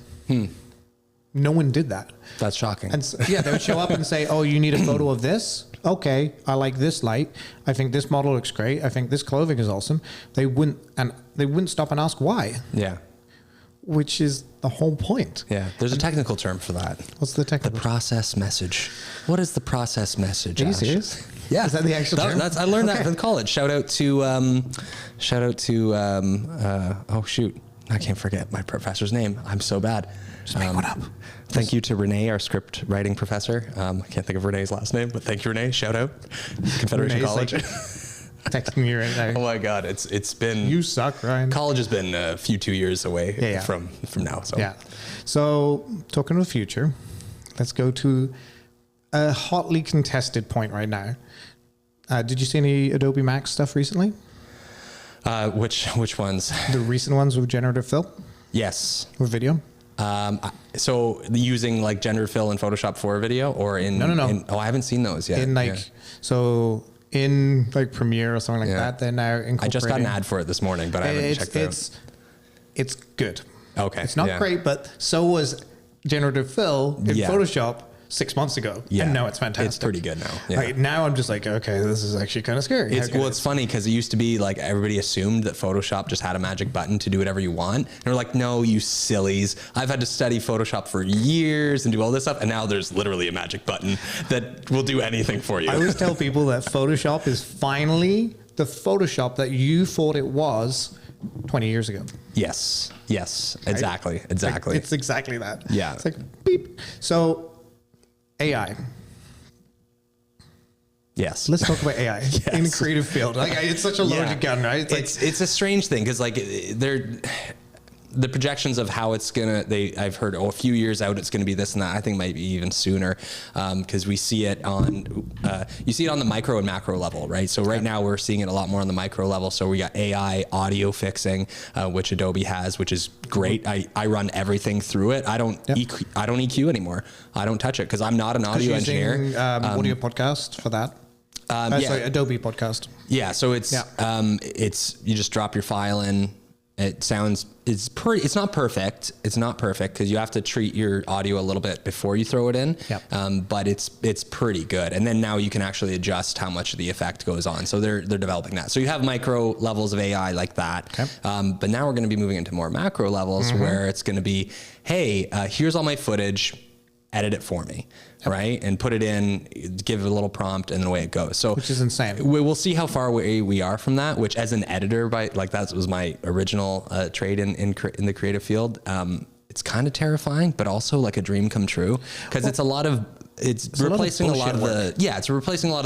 No one did that. That's shocking. And they would show up and say, oh, you need a photo of this? Okay, I like this light. I think this model looks great. I think this clothing is awesome. They wouldn't stop and ask why. Yeah. which is the whole point. Yeah, there's a technical term for that. What's the technical? The process message. What is the process message? Are you Ash? serious? Yeah, Is that the actual term? I learned that in college. Shout out to oh shoot, I can't forget my professor's name. I'm so bad. Just make one up. Thank you to Renee, our script writing professor. I can't think of Renee's last name, but thank you, Renee. Shout out, Confederation Renee's College. like texting me right now. Oh my God, it's been. You suck, Ryan. College has been a few 2 years away from now. So Yeah. So talking of the future, let's go to a hotly contested point right now. Did you see any Adobe Max stuff recently? Which ones? The recent ones with generative fill Yes. with video. So using like generative fill in Photoshop for video or in No. I haven't seen those yet. In in like Premiere or something like that, they're now incorporating. I just got an ad for it this morning, but I haven't checked it out. It's good. Okay. It's not great, but so was generative fill in Photoshop 6 months ago. Yeah. And now it's fantastic. It's pretty good now. Yeah. Like, now I'm just like, okay, this is actually kind of scary. It's funny because it used to be like everybody assumed that Photoshop just had a magic button to do whatever you want. And we're like, no, you sillies. I've had to study Photoshop for years and do all this stuff. And now there's literally a magic button that will do anything for you. I always tell people that Photoshop is finally the Photoshop that you thought it was 20 years ago. Yes. Exactly. It's exactly that. Yeah. It's like beep. So AI. Yes. Let's talk about AI in the creative field. Like, it's such a loaded gun, right? It's a strange thing because like the projections of how it's gonna. I've heard a few years out it's gonna be this and that. I think maybe even sooner because we see it on you see it on the micro and macro level, right? So right now we're seeing it a lot more on the micro level. So we got AI audio fixing, which Adobe has, which is great. I run everything through it. I don't EQ anymore. I don't touch it because I'm not an audio engineer. Audio podcast for that. Sorry, Adobe podcast. Yeah, so it's you just drop your file in. It's not perfect. It's not perfect because you have to treat your audio a little bit before you throw it in. Yep. But it's pretty good. And then now you can actually adjust how much of the effect goes on. So they're developing that. So you have micro levels of AI like that. Okay. But now we're going to be moving into more macro levels where it's going to be, hey, here's all my footage. Edit it for me, right? And put it in, give it a little prompt, and then away it goes. So, which is insane. We'll see how far away we are from that. Which, as an editor, that was my original trade in the creative field. It's kind of terrifying, but also like a dream come true because it's replacing a lot of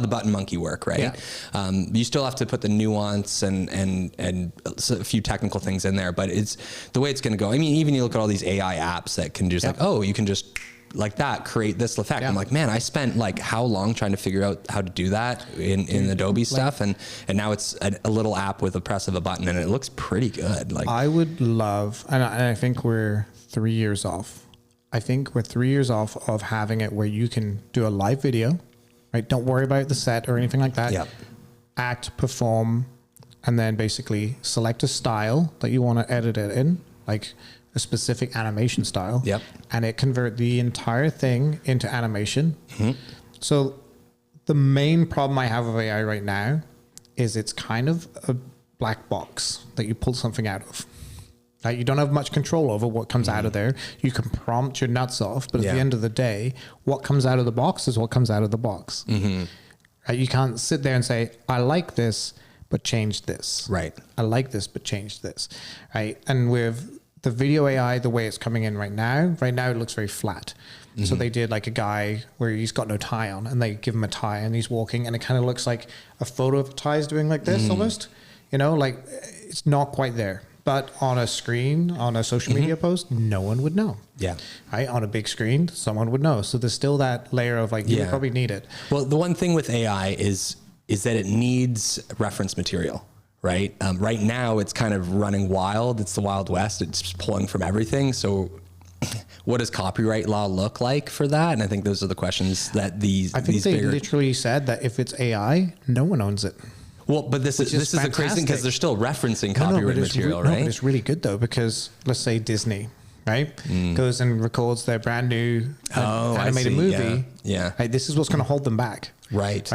the button monkey work, right? Yeah. You still have to put the nuance and a few technical things in there, but it's the way it's going to go. I mean, even you look at all these AI apps that can just you can just like that create this effect. Yeah. I'm like, man, I spent like how long trying to figure out how to do that in Adobe stuff, and now it's a little app with a press of a button, and it looks pretty good. Like, I would love, and I think we're 3 years off. I think we're 3 years off of having it where you can do a live video, right? Don't worry about the set or anything like that. Yep. Act, perform, and then basically select a style that you want to edit it in, like a specific animation style. Yep. And it convert the entire thing into animation. So the main problem I have with AI right now is it's kind of a black box that you pull something out of. Like, you don't have much control over what comes out of there. You can prompt your nuts off, but at the end of the day, what comes out of the box is what comes out of the box. Right? You can't sit there and say, I like this, but change this. Right. I like this, but change this. Right. And with the video AI, the way it's coming in right now it looks very flat. So they did like a guy where he's got no tie on, and they give him a tie and he's walking, and it kind of looks like a photo of a tie is doing like this almost, like it's not quite there. But on a screen, on a social media post, no one would know. Yeah. Right? On a big screen, someone would know. So there's still that layer of like, you would probably need it. Well, the one thing with AI is that it needs reference material. Right. Right now, it's kind of running wild. It's the Wild West. It's just pulling from everything. So what does copyright law look like for that? And I think those are the questions that they literally said that if it's AI, no one owns it. Well, but this is the crazy thing because they're still referencing copyright material, right? No, but it's really good though, because let's say Disney, right, goes and records their brand new animated movie. Yeah. Right, this is what's going to hold them back. Right.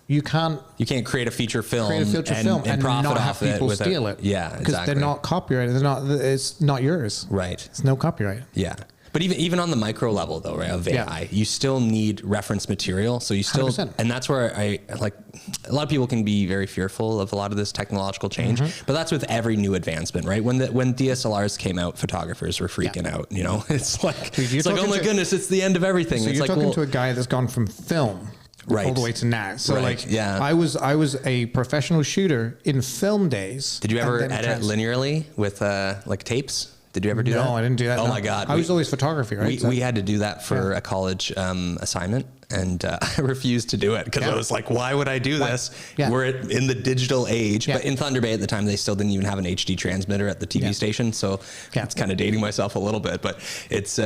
you can't create a feature film, and profit not off have people it steal it. Yeah, because exactly. they're not copyrighted. It's not yours. Right. It's no copyright. Yeah. But even on the micro level though, right, of AI, you still need reference material. So you still, 100%. and that's where I like, a lot of people can be very fearful of a lot of this technological change, but that's with every new advancement, right? When DSLRs came out, photographers were freaking out, you know, it's like, oh my goodness, it's the end of everything. So it's you're like, talking to a guy that's gone from film all the way to now. So I was a professional shooter in film days. Did you ever edit linearly with like tapes? Did you ever do that? No, I didn't do that. Oh my God. I was always photography, right? We had to do that for a college assignment, and I refused to do it because I was like, why would I do this? Yeah. We're in the digital age, but in Thunder Bay at the time, they still didn't even have an HD transmitter at the TV station. So it's kind of dating myself a little bit, but it's,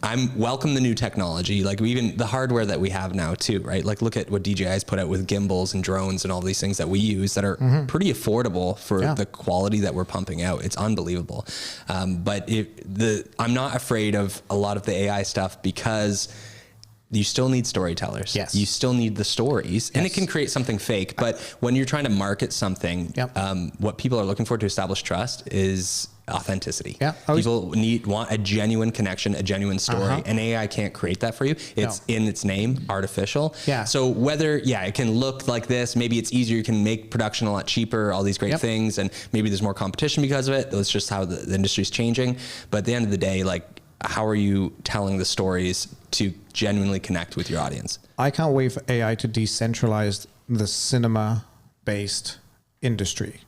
I'm welcome the new technology, like even the hardware that we have now too, right? Like look at what DJI's put out with gimbals and drones and all these things that we use that are pretty affordable for the quality that we're pumping out. It's unbelievable. But I'm not afraid of a lot of the AI stuff because you still need storytellers. Yes. You still need the stories, and it can create something fake. But when you're trying to market something, what people are looking for to establish trust is authenticity. Yeah. People want a genuine connection, a genuine story, and AI can't create that for you. It's in its name, artificial. Yeah. So whether, it can look like this, maybe it's easier, you can make production a lot cheaper, all these great things, and maybe there's more competition because of it. That's just how the industry's changing. But at the end of the day, like, how are you telling the stories to genuinely connect with your audience? I can't wait for AI to decentralize the cinema-based industry,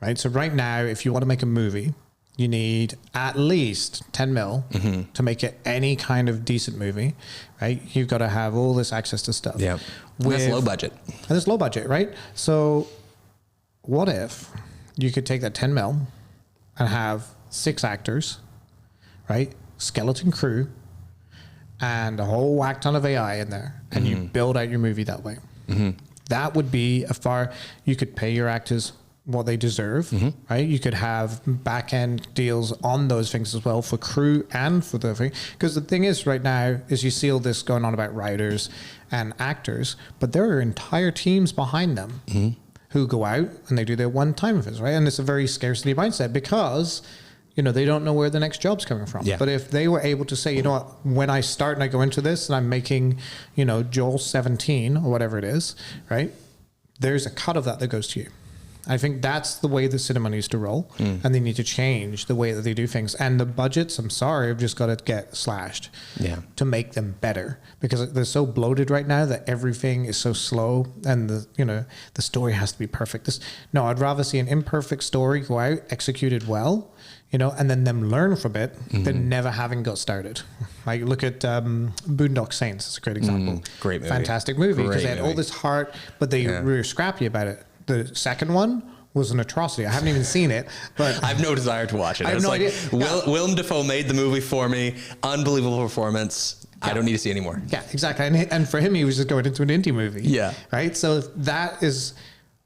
right? So right now, if you want to make a movie, you need at least 10 mil to make it any kind of decent movie, right? You've got to have all this access to stuff. Yeah, that's low budget. And it's low budget, right? So what if you could take that 10 mil and have 6 actors, right? Skeleton crew, and a whole whack ton of AI in there, and you build out your movie that way. That would be you could pay your actors what they deserve, right? You could have back end deals on those things as well for crew and for the thing. Because the thing is right now is you see all this going on about writers and actors, but there are entire teams behind them who go out and they do their one-time things, right? And it's a very scarcity mindset because they don't know where the next job's coming from. Yeah. But if they were able to say, you know what, when I start and I go into this and I'm making, Joel 17 or whatever it is, right? There's a cut of that goes to you. I think that's the way the cinema needs to roll, and they need to change the way that they do things. And the budgets, I'm sorry, have just got to get slashed to make them better, because they're so bloated right now that everything is so slow, and the story has to be perfect. I'd rather see an imperfect story go out, executed well, and then them learn from it than never having got started. Like look at Boondock Saints. It's a great example. Great movie. Fantastic movie, because they had all this heart, but they were scrappy about it. The second one was an atrocity. I haven't even seen it, but I have no desire to watch it. I have no idea. Willem Dafoe made the movie for me. Unbelievable performance. I don't need to see any more. Yeah, exactly. And for him, he was just going into an indie movie. Yeah. Right. So that is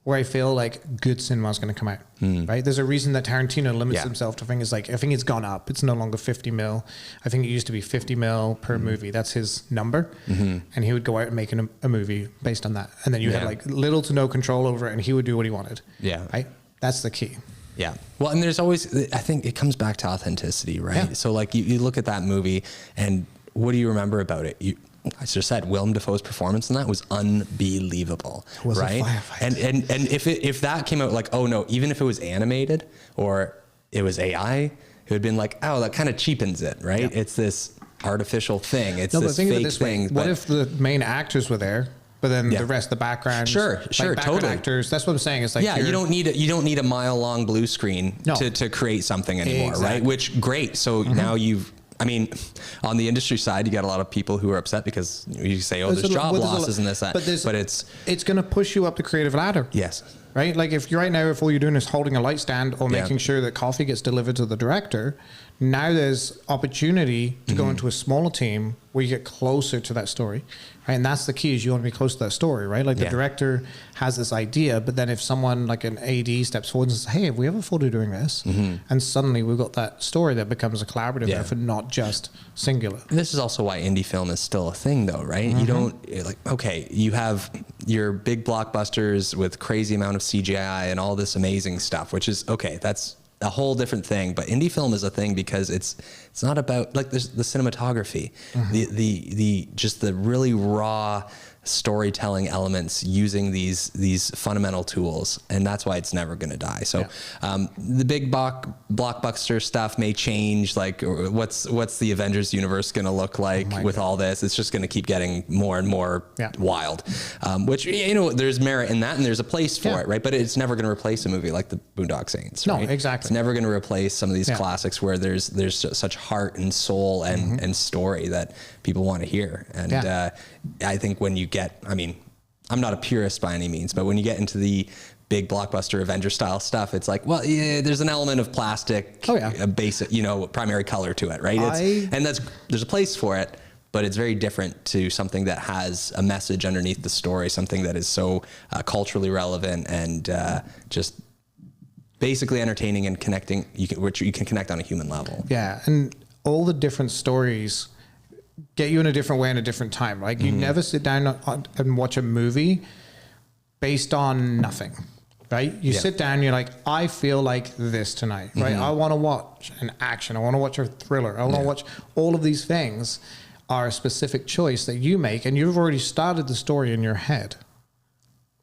where I feel like good cinema is going to come out. Right. There's a reason that Tarantino limits himself to things like, I think it's gone up. It's no longer 50 mil. I think it used to be 50 mil per movie. That's his number. And he would go out and make a movie based on that. And then you had like little to no control over it, and he would do what he wanted. Yeah. Right. That's the key. Yeah. Well, and there's always, I think it comes back to authenticity, right? Yeah. So like you look at that movie, and what do you remember about it? I just said Willem Dafoe's performance in that was unbelievable, right? And if that came out like, oh no, even if it was animated or it was AI, it would have been like, oh, that kind of cheapens it, right? Yeah. It's this artificial thing. It's this fake thing. What if the main actors were there, but then the rest of the background? Sure, totally. Actors. That's what I'm saying. It's like, you don't need a mile long blue screen to create something anymore, right? Which great. So now on the industry side, you got a lot of people who are upset because you say, oh, there's job losses and this, that. But it's going to push you up the creative ladder. Yes. Right? Like if all you're doing is holding a light stand or making sure that coffee gets delivered to the director, now there's opportunity to go into a smaller team where you get closer to that story, right? And that's the key, is you want to be close to that story, right? Like the director has this idea, but then if someone like an AD steps forward and says, hey, have we ever thought of doing this? And suddenly we've got that story that becomes a collaborative effort, not just singular. And this is also why indie film is still a thing, though, right? You don't, like, okay, you have your big blockbusters with crazy amount of CGI and all this amazing stuff, which is, okay, that's a whole different thing. But indie film is a thing because it's not about, like, there's the cinematography, the just the really raw storytelling elements using these fundamental tools, and that's why it's never going to die. So the big blockbuster stuff may change, like what's the Avengers universe going to look like with all this. It's just going to keep getting more and more wild, which, you know, there's merit in that and there's a place for it, right? But it's never going to replace a movie like the Boondock Saints, right? No, exactly. It's never going to replace some of these classics where there's such heart and soul and story that people want to hear. And I think when you get, I mean, I'm not a purist by any means, but when you get into the big blockbuster Avenger style stuff, it's like, well, yeah, there's an element of plastic, a basic, you know, primary color to it, right? And there's a place for it, but it's very different to something that has a message underneath the story, something that is so culturally relevant and just basically entertaining and connecting, which you can connect on a human level. Yeah, and all the different stories get you in a different way in a different time. Like you never sit down and watch a movie based on nothing, right? You sit down and you're like, I feel like this tonight, right? I want to watch an action. I want to watch a thriller. I want to watch all of these things are a specific choice that you make, and you've already started the story in your head,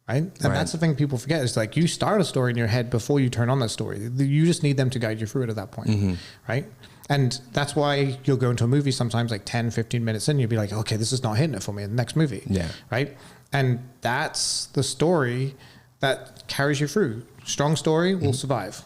right? And that's the thing people forget. It's like you start a story in your head before you turn on that story. You just need them to guide you through it at that point, right? And that's why you'll go into a movie sometimes like 10, 15 minutes in, you'll be like, okay, this is not hitting it for me in the next movie. Right? And that's the story that carries you through. Strong story will survive.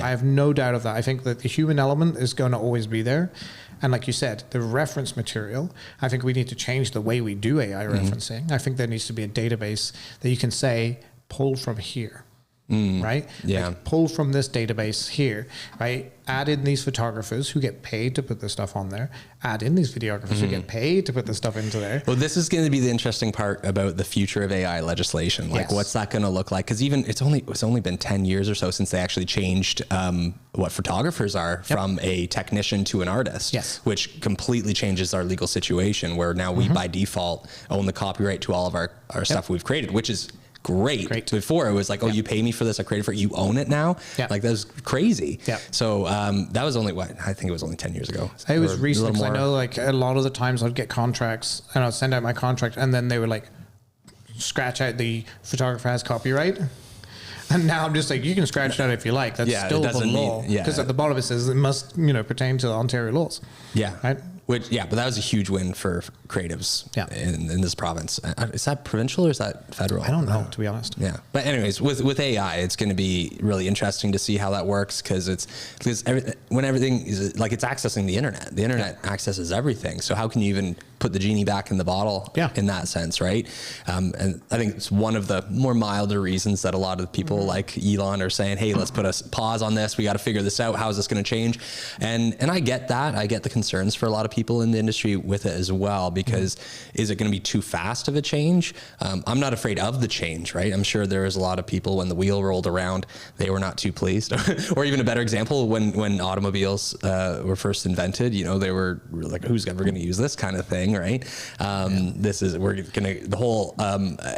I have no doubt of that. I think that the human element is going to always be there. And like you said, the reference material, I think we need to change the way we do AI referencing. I think there needs to be a database that you can say, pull from here. Right? Like pull from this database here, right? Add in these photographers who get paid to put this stuff on there. Add in these videographers who get paid to put this stuff into there. Well, this is going to be the interesting part about the future of AI legislation. Like, what's that going to look like? Because even it's only been 10 years or so since they actually changed what photographers are from a technician to an artist, which completely changes our legal situation, where now we by default own the copyright to all of our stuff we've created, which is great. Before it was like, oh, you pay me for this, I created for it, you own it now. Like, that was crazy. So that was only I think it was only 10 years ago. It was recent, because I know like a lot of the times I'd get contracts and I'd send out my contract and then they would like scratch out the photographer has copyright. And now I'm just like, you can scratch it out if you like. That's still the law. Because at the bottom it says it must, pertain to the Ontario laws. Right? But that was a huge win for creatives in this province. Is that provincial or is that federal? I don't know, to be honest. But anyways, with AI, it's going to be really interesting to see how that works, because when everything is like, it's accessing the internet. The internet accesses everything. So how can you even put the genie back in the bottle in that sense, right? And I think it's one of the more milder reasons that a lot of people like Elon are saying, hey, let's put a pause on this. We got to figure this out. How is this going to change? And I get that. I get the concerns for a lot of people in the industry with it as well, because is it going to be too fast of a change? I'm not afraid of the change, right? I'm sure there was a lot of people when the wheel rolled around, they were not too pleased. Or even a better example, when automobiles were first invented, they were like, who's ever going to use this kind of thing, right? The whole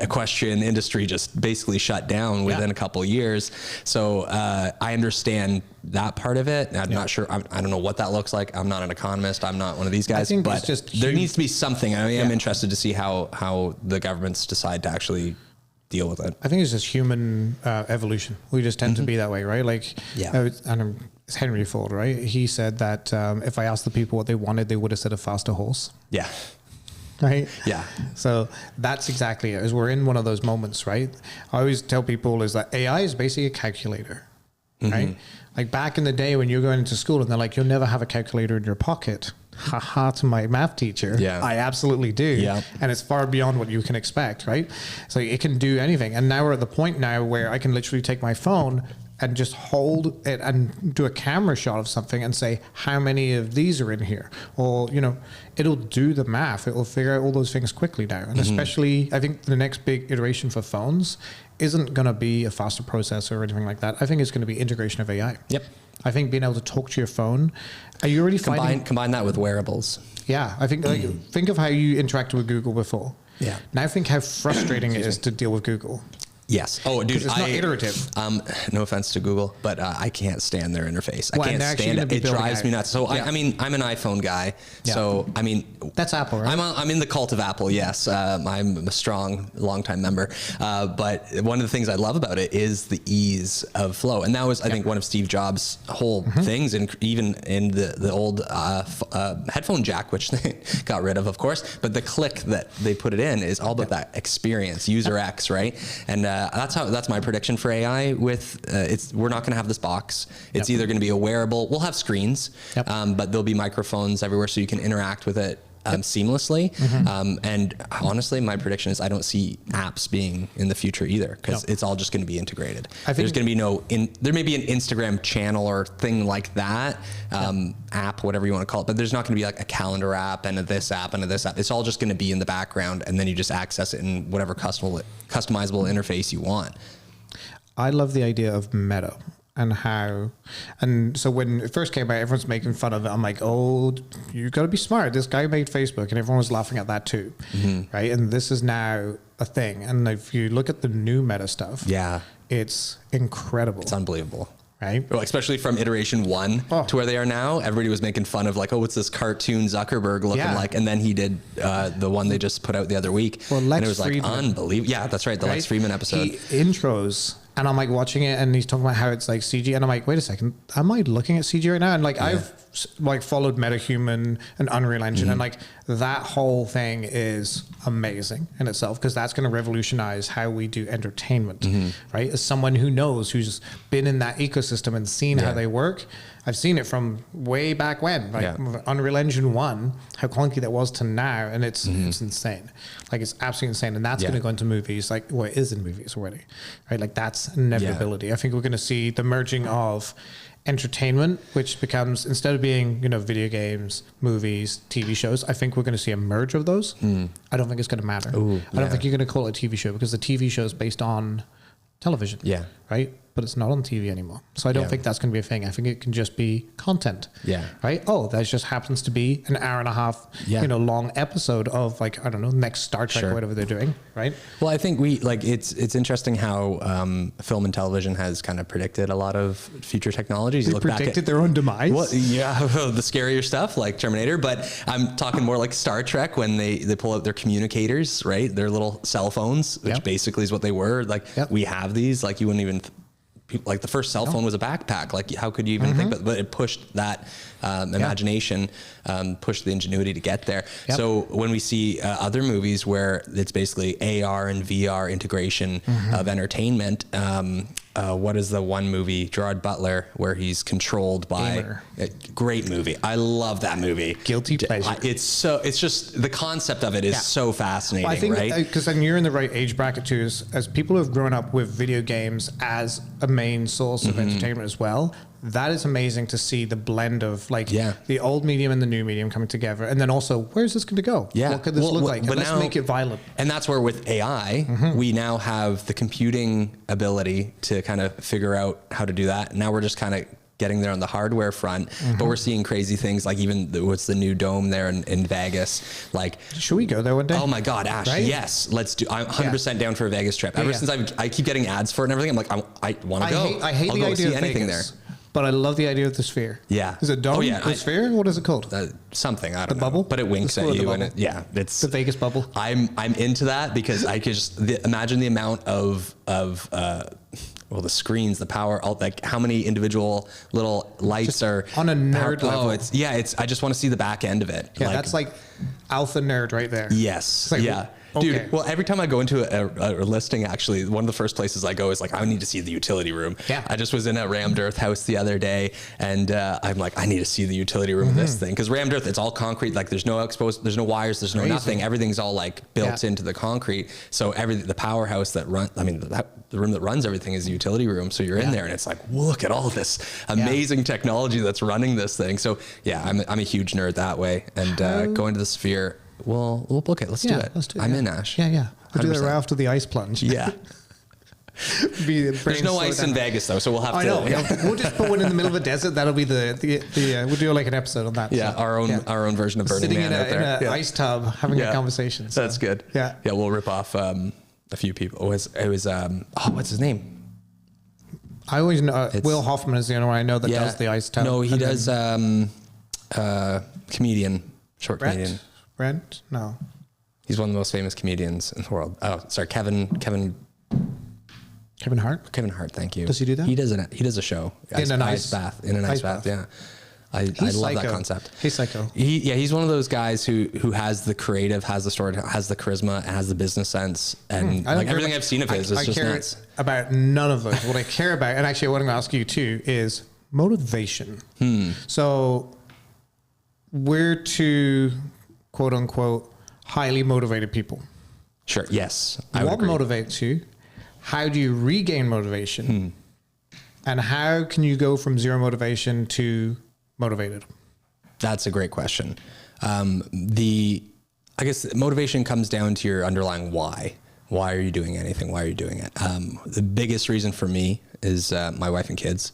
equestrian industry just basically shut down within a couple of years. So I understand that part of it. I'm not sure. I don't know what that looks like. I'm not an economist. I'm not one of these guys, but there needs to be something. I am interested to see how the governments decide to actually deal with it. I think it's just human evolution. We just tend to be that way, right? Like, it's Henry Ford, right? He said that if I asked the people what they wanted, they would have said a faster horse. Right? So that's exactly it. Is we're in one of those moments, right? I always tell people is that AI is basically a calculator, right? Like back in the day when you're going into school and they're like, you'll never have a calculator in your pocket. Haha, to my math teacher. I absolutely do. And it's far beyond what you can expect, right? So it can do anything. And now we're at the point now where I can literally take my phone, and just hold it and do a camera shot of something and say, how many of these are in here? Or, you know, it'll do the math. It will figure out all those things quickly now. And especially, I think the next big iteration for phones isn't going to be a faster processor or anything like that. I think it's going to be integration of AI. Yep. I think being able to talk to your phone. Are you already finding... Combine that with wearables. Yeah, I think think of how you interacted with Google before. Yeah. Now think how frustrating it is to deal with Google. Yes. Oh, dude, it's not iterative. No offense to Google, but I can't stand their interface. Well, I can't stand it. It drives me nuts. So I mean, I'm an iPhone guy. Yeah. So I mean, that's Apple, right? I'm in the cult of Apple. Yes, I'm a strong, longtime member. But one of the things I love about it is the ease of flow, and that was, I think, one of Steve Jobs' whole things, and even in the old headphone jack, which they got rid of course. But the click that they put it in is all about that experience, user X, right? And that's my prediction for AI. With we're not going to have this box. It's either going to be a wearable. We'll have screens, but there'll be microphones everywhere, so you can interact with it seamlessly. And honestly, my prediction is I don't see apps being in the future either, because it's all just going to be integrated. There's going to be there may be an Instagram channel or thing like that, app, whatever you want to call it, but there's not going to be like a calendar app and this app and this app. It's all just going to be in the background, and then you just access it in whatever customizable interface you want. I love the idea of Meta. And so when it first came out, everyone's making fun of it. I'm like, oh, you got to be smart. This guy made Facebook, and everyone was laughing at that too, right? And this is now a thing. And if you look at the new Meta stuff, it's incredible. It's unbelievable. Right? Well, especially from iteration 1 to where they are now. Everybody was making fun of like, oh, what's this cartoon Zuckerberg looking like? And then he did the one they just put out the other week. Well, and it was like unbelievable. Yeah, that's right. The Lex Friedman episode. He intros. And I'm like watching it, and he's talking about how it's like CG, and I'm like, wait a second, am I looking at CG right now? And like I've like followed MetaHuman and Unreal Engine, and like that whole thing is amazing in itself, because that's going to revolutionize how we do entertainment, right? As someone who knows, who's been in that ecosystem and seen how they work, I've seen it from way back when, like Unreal Engine 1, how clunky that was to now, and it's insane. Like it's absolutely insane, and that's going to go into movies, like it is in movies already, right? Like that's inevitability. I think we're going to see the merging of entertainment, which becomes, instead of being, you know, video games, movies, TV shows, I think we're going to see a merge of those. I don't think it's going to matter. I don't think you're going to call it a TV show, because the TV show is based on television, right? But it's not on TV anymore. So I don't think that's going to be a thing. I think it can just be content. Right? Oh, that just happens to be an hour and a half, you know, long episode of like, I don't know, next Star Trek or whatever they're doing. Right? Well, I think it's interesting how film and television has kind of predicted a lot of future technologies. They predicted their own demise. Well, the scarier stuff like Terminator, but I'm talking more like Star Trek, when they pull out their communicators, right? Their little cell phones, which basically is what they were. Like we have these, like you wouldn't even like the first cell phone was a backpack. Like how could you even think about, but it pushed that imagination, pushed the ingenuity to get there. So when we see other movies where it's basically AR and VR integration of entertainment, what is the one movie, Gerard Butler, where he's controlled by great movie. I love that movie. Guilty pleasure. It's just the concept of it is so fascinating. Well, I think, right? Because then you're in the right age bracket too, as people who have grown up with video games as a main source of entertainment as well. That is amazing to see the blend of like the old medium and the new medium coming together. And then also, where's this going to go? What could this look like? But let's make it violent. And that's where with AI, we now have the computing ability to kind of figure out how to do that. Now we're just kind of getting there on the hardware front, but we're seeing crazy things like even what's the new dome there in Vegas. Like, should we go there one day? Oh my God, Ash, yes, let's do. I'm 100% down for a Vegas trip. Ever since I keep getting ads for it and everything, I'm like, I want to go. I hate the idea of anything Vegas. There. But I love the idea of the sphere. Is it dome? The sphere? What is it called? Something, I don't know. The bubble? But it winks at you, and it's the Vegas bubble. I'm into that, because I could just imagine the amount of the screens, the power, like how many individual little lights just are on a nerd level. I just want to see the back end of it. Yeah, that's like alpha nerd right there. Yes. Like, Dude, Okay. well, every time I go into a listing, actually, one of the first places I go is like, I need to see the utility room. Yeah. I just was in a rammed earth house the other day, and I'm like, I need to see the utility room of this thing. Because rammed earth, it's all concrete. Like, there's no exposed, there's no wires, there's no nothing. Everything's all like built into the concrete. So the powerhouse that the room that runs everything is the utility room. So you're in there, and it's like, look at all this amazing technology that's running this thing. So yeah, I'm a huge nerd that way. And going to the Sphere, we'll book it. Let's do it. Let's do it. I'm in, Ash. Yeah. We'll do that 100%. right after the ice plunge. Yeah. There's no ice in Vegas though, so we'll have to. I know. Yeah. We'll just put one in the middle of a desert. That'll be the we'll do like an episode on that. Yeah, so, our own version of Burning sitting Man in out there. an ice tub having a conversation. So. That's good. Yeah. We'll rip off a few people. It was what's his name? I always know Will Hoffman is the only one I know that does the ice tub. No, he does comedian, short comedian. Brent? No. He's one of the most famous comedians in the world. Oh, sorry, Kevin Hart? Kevin Hart, thank you. Does he do that? He does a show. In an ice bath. In an ice bath, yeah. I love that concept. He's psycho. He's one of those guys who has the creative, has the story, has the charisma, and has the business sense, and like everything I've seen of his is just nuts. About none of those. What I care about, and actually what I'm going to ask you too, is motivation. So we're two, quote unquote, highly motivated people. Sure. Yes. I What would agree. motivates you? How do you regain motivation? And how can you go from zero motivation to motivated? That's a great question. I guess motivation comes down to your underlying why. Why are you doing anything? Why are you doing it? The biggest reason for me is my wife and kids.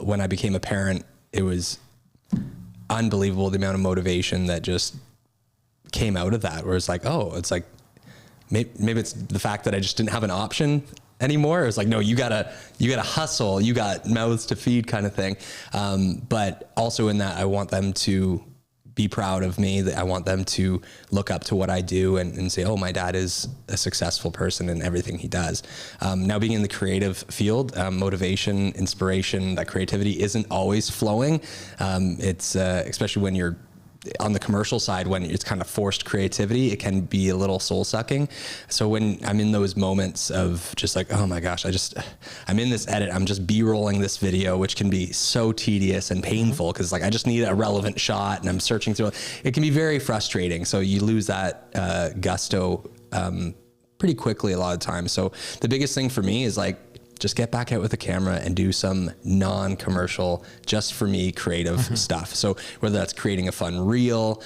When I became a parent, it was unbelievable the amount of motivation that just came out of that, where it's like, maybe it's the fact that I just didn't have an option anymore. It was like, no, you gotta hustle, you got mouths to feed kind of thing. But also in that, I want them to be proud of me. That I want them to look up to what I do and say, oh, my dad is a successful person in everything he does. Now being in the creative field, motivation, inspiration, that creativity isn't always flowing. It's especially when you're on the commercial side, when it's kind of forced creativity, it can be a little soul sucking. So when I'm in those moments of just like, oh my gosh, I'm in this edit, I'm just B-rolling this video, which can be so tedious and painful because like I just need a relevant shot and I'm searching through it. It can be very frustrating. So you lose that gusto pretty quickly a lot of times. So the biggest thing for me is like, just get back out with the camera and do some non-commercial, just for me, creative stuff. So whether that's creating a fun reel,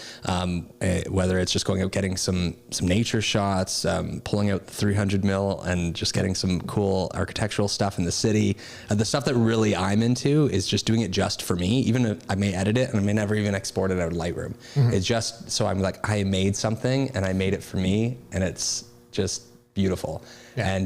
whether it's just going out getting some nature shots, pulling out 300 mil and just getting some cool architectural stuff in the city. The stuff that really I'm into is just doing it just for me. Even if I may edit it and I may never even export it out of Lightroom. It's just so I'm like, I made something and I made it for me, and it's just beautiful. Yeah.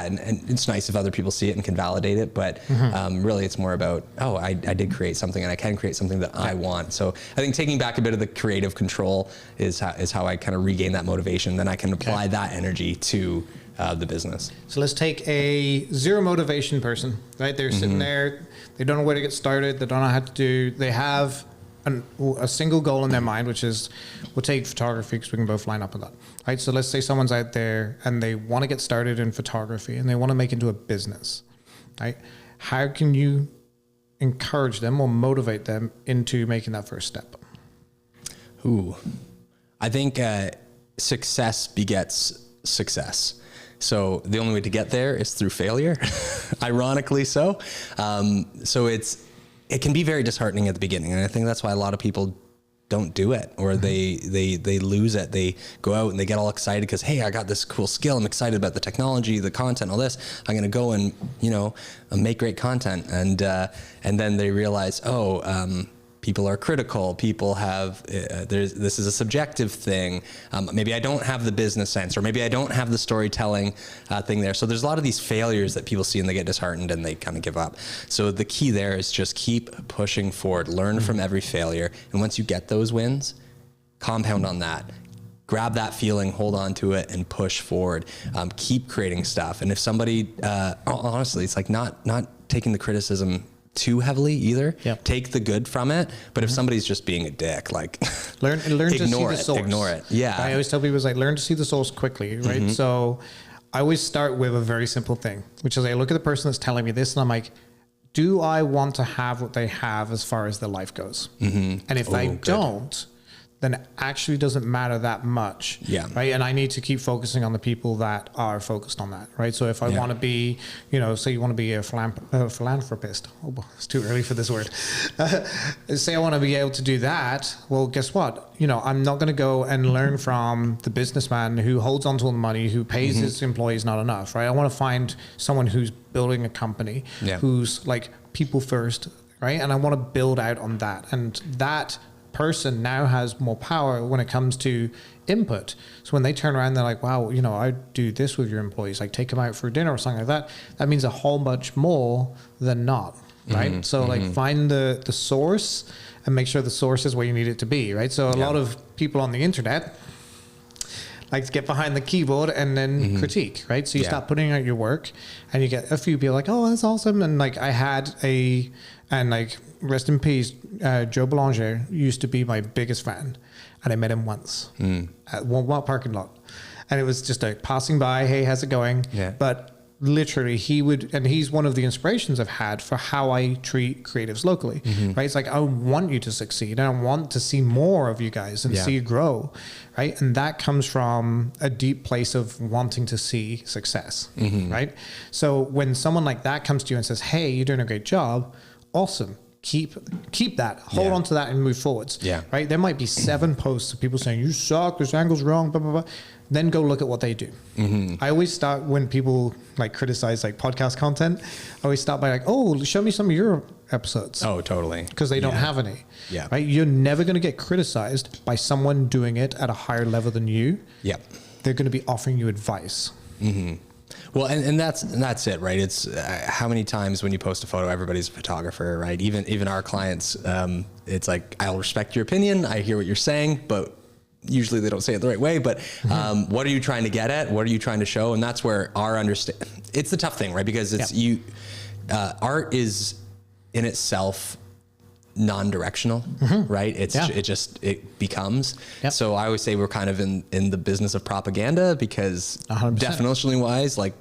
And and it's nice if other people see it and can validate it, but really it's more about, oh, I did create something and I can create something that I want. So I think taking back a bit of the creative control is how I kind of regain that motivation. Then I can apply that energy to the business. So let's take a zero motivation person, right? They're sitting there, they don't know where to get started, they don't know how to do, they have a single goal in their mind, which is, we'll take photography because we can both line up with that, right? So let's say someone's out there and they want to get started in photography and they want to make it into a business, right? How can you encourage them or motivate them into making that first step? Ooh, I think success begets success. So the only way to get there is through failure, ironically so. So it can be very disheartening at the beginning. And I think that's why a lot of people don't do it, or they lose it. They go out and they get all excited because, hey, I got this cool skill. I'm excited about the technology, the content, all this. I'm going to go and, make great content. And then they realize, people are critical. People have, this is a subjective thing. Maybe I don't have the business sense, or maybe I don't have the storytelling thing there. So there's a lot of these failures that people see and they get disheartened and they kind of give up. So the key there is just keep pushing forward, learn from every failure. And once you get those wins, compound on that. Grab that feeling, hold on to it, and push forward. Keep creating stuff. And if somebody, honestly, it's like not taking the criticism too heavily either. Yep. Take the good from it, but if somebody's just being a dick, like learn to see the source. Ignore it. Yeah. I always tell people is like learn to see the source quickly, right? So I always start with a very simple thing, which is I look at the person that's telling me this and I'm like, do I want to have what they have as far as their life goes? And if I don't, then it actually doesn't matter that much. Yeah. Right. And I need to keep focusing on the people that are focused on that. Right. So if I want to be, you know, say you want to be a philanthropist. Oh, it's too early for this word. Say I want to be able to do that. Well, guess what? You know, I'm not going to go and learn from the businessman who holds onto all the money, who pays his employees not enough. Right. I want to find someone who's building a company, who's like people first. Right. And I want to build out on that. And that person now has more power when it comes to input. So when they turn around, they're like, wow, you know, I do this with your employees, like take them out for dinner or something like that. That means a whole bunch more than not, right? So like find the source and make sure the source is where you need it to be, right? So a lot of people on the internet like to get behind the keyboard and then critique, right? So you start putting out your work and you get a few people like, oh, that's awesome. And like I had rest in peace, Joe Belanger used to be my biggest fan. And I met him once at Walmart parking lot. And it was just like passing by, hey, how's it going? Yeah. But literally he's one of the inspirations I've had for how I treat creatives locally, right? It's like, I want you to succeed. I want to see more of you guys and see you grow, right? And that comes from a deep place of wanting to see success, right? So when someone like that comes to you and says, hey, you're doing a great job, awesome. Keep that, hold on to that and move forwards. Yeah. Right. There might be 7 posts of people saying, you suck, this angle's wrong, blah, blah, blah. Then go look at what they do. I always start when people like criticize like podcast content. I always start by like, oh, show me some of your episodes. Oh, totally. Because they don't have any. Yeah. Right. You're never going to get criticized by someone doing it at a higher level than you. Yep. They're going to be offering you advice. Well, and that's it, right? It's how many times when you post a photo, everybody's a photographer, right? Even our clients, it's like, I'll respect your opinion. I hear what you're saying, but usually they don't say it the right way. But what are you trying to get at? What are you trying to show? And that's where our it's the tough thing, right? Because it's art is in itself non-directional, right? It becomes. So I always say we're kind of in the business of propaganda because 100%. Definitionally wise, like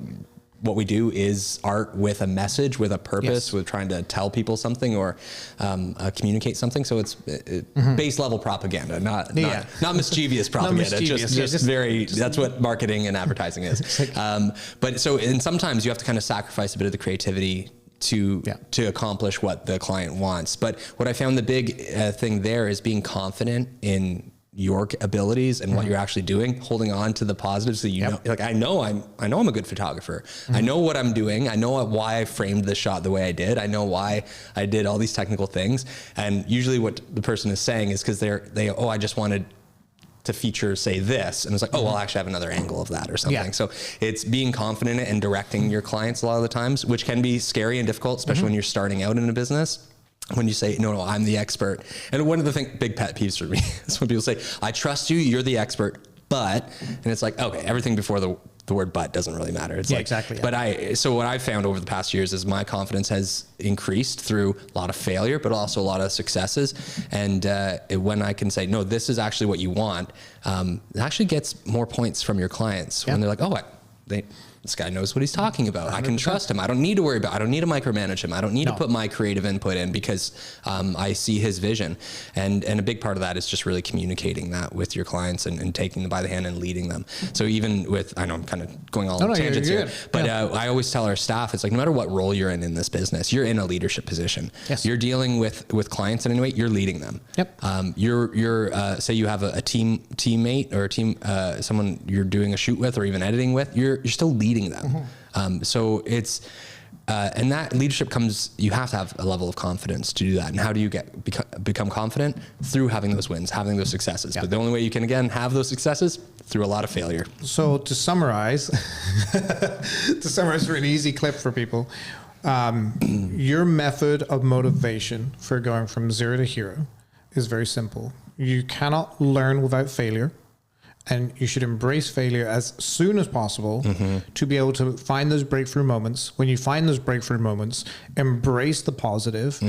what we do is art with a message, with a purpose, with trying to tell people something or communicate something. So it's base level propaganda, not mischievous propaganda. That's what marketing and advertising is. And sometimes you have to kind of sacrifice a bit of the creativity to accomplish what the client wants. But what I found the big thing there is being confident in your abilities and what you're actually doing, holding on to the positives that you know, like, I know I'm a good photographer. I know what I'm doing. I know why I framed the shot the way I did. I know why I did all these technical things. And usually what the person is saying is because I just wanted to feature, say this, and it's like, oh, well, I actually have another angle of that or something. So it's being confident and directing your clients a lot of the times, which can be scary and difficult, especially when you're starting out in a business. When you say, no, I'm the expert. And one of the big pet peeves for me is when people say, I trust you, you're the expert, but, and it's like, okay, everything before the word but doesn't really matter. It's exactly. But so what I've found over the past years is my confidence has increased through a lot of failure, but also a lot of successes. And when I can say, no, this is actually what you want, it actually gets more points from your clients when they're like, oh, this guy knows what he's talking about. 100%. I can trust him. I don't need to worry about, I don't need to micromanage him. I don't need to put my creative input in because I see his vision. And a big part of that is just really communicating that with your clients and taking them by the hand and leading them. So even with, I know I'm kind of going all on tangents here, but I always tell our staff, it's like, no matter what role you're in this business, you're in a leadership position. Yes. You're dealing with clients in any way, you're leading them. Yep. You're say you have a teammate or a team, someone you're doing a shoot with or even editing with, you're still leading them. So it's, and that leadership comes, you have to have a level of confidence to do that. And how do you become confident? Through having those wins, having those successes. But the only way you can, again, have those successes through a lot of failure. So to summarize, for an easy clip for people, your method of motivation for going from 0 to hero is very simple. You cannot learn without failure. And you should embrace failure as soon as possible to be able to find those breakthrough moments. When you find those breakthrough moments, embrace the positive,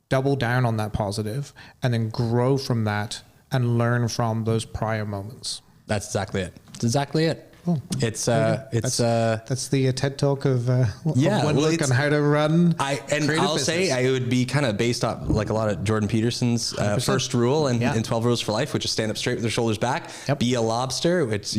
double down on that positive, and then grow from that and learn from those prior moments. That's exactly it. That's exactly it. Oh, that's the TED Talk of OneLook on how to run. I'll say I would be kind of based off like a lot of Jordan Peterson's first rule and 12 rules for life, which is stand up straight with your shoulders back, be a lobster. Which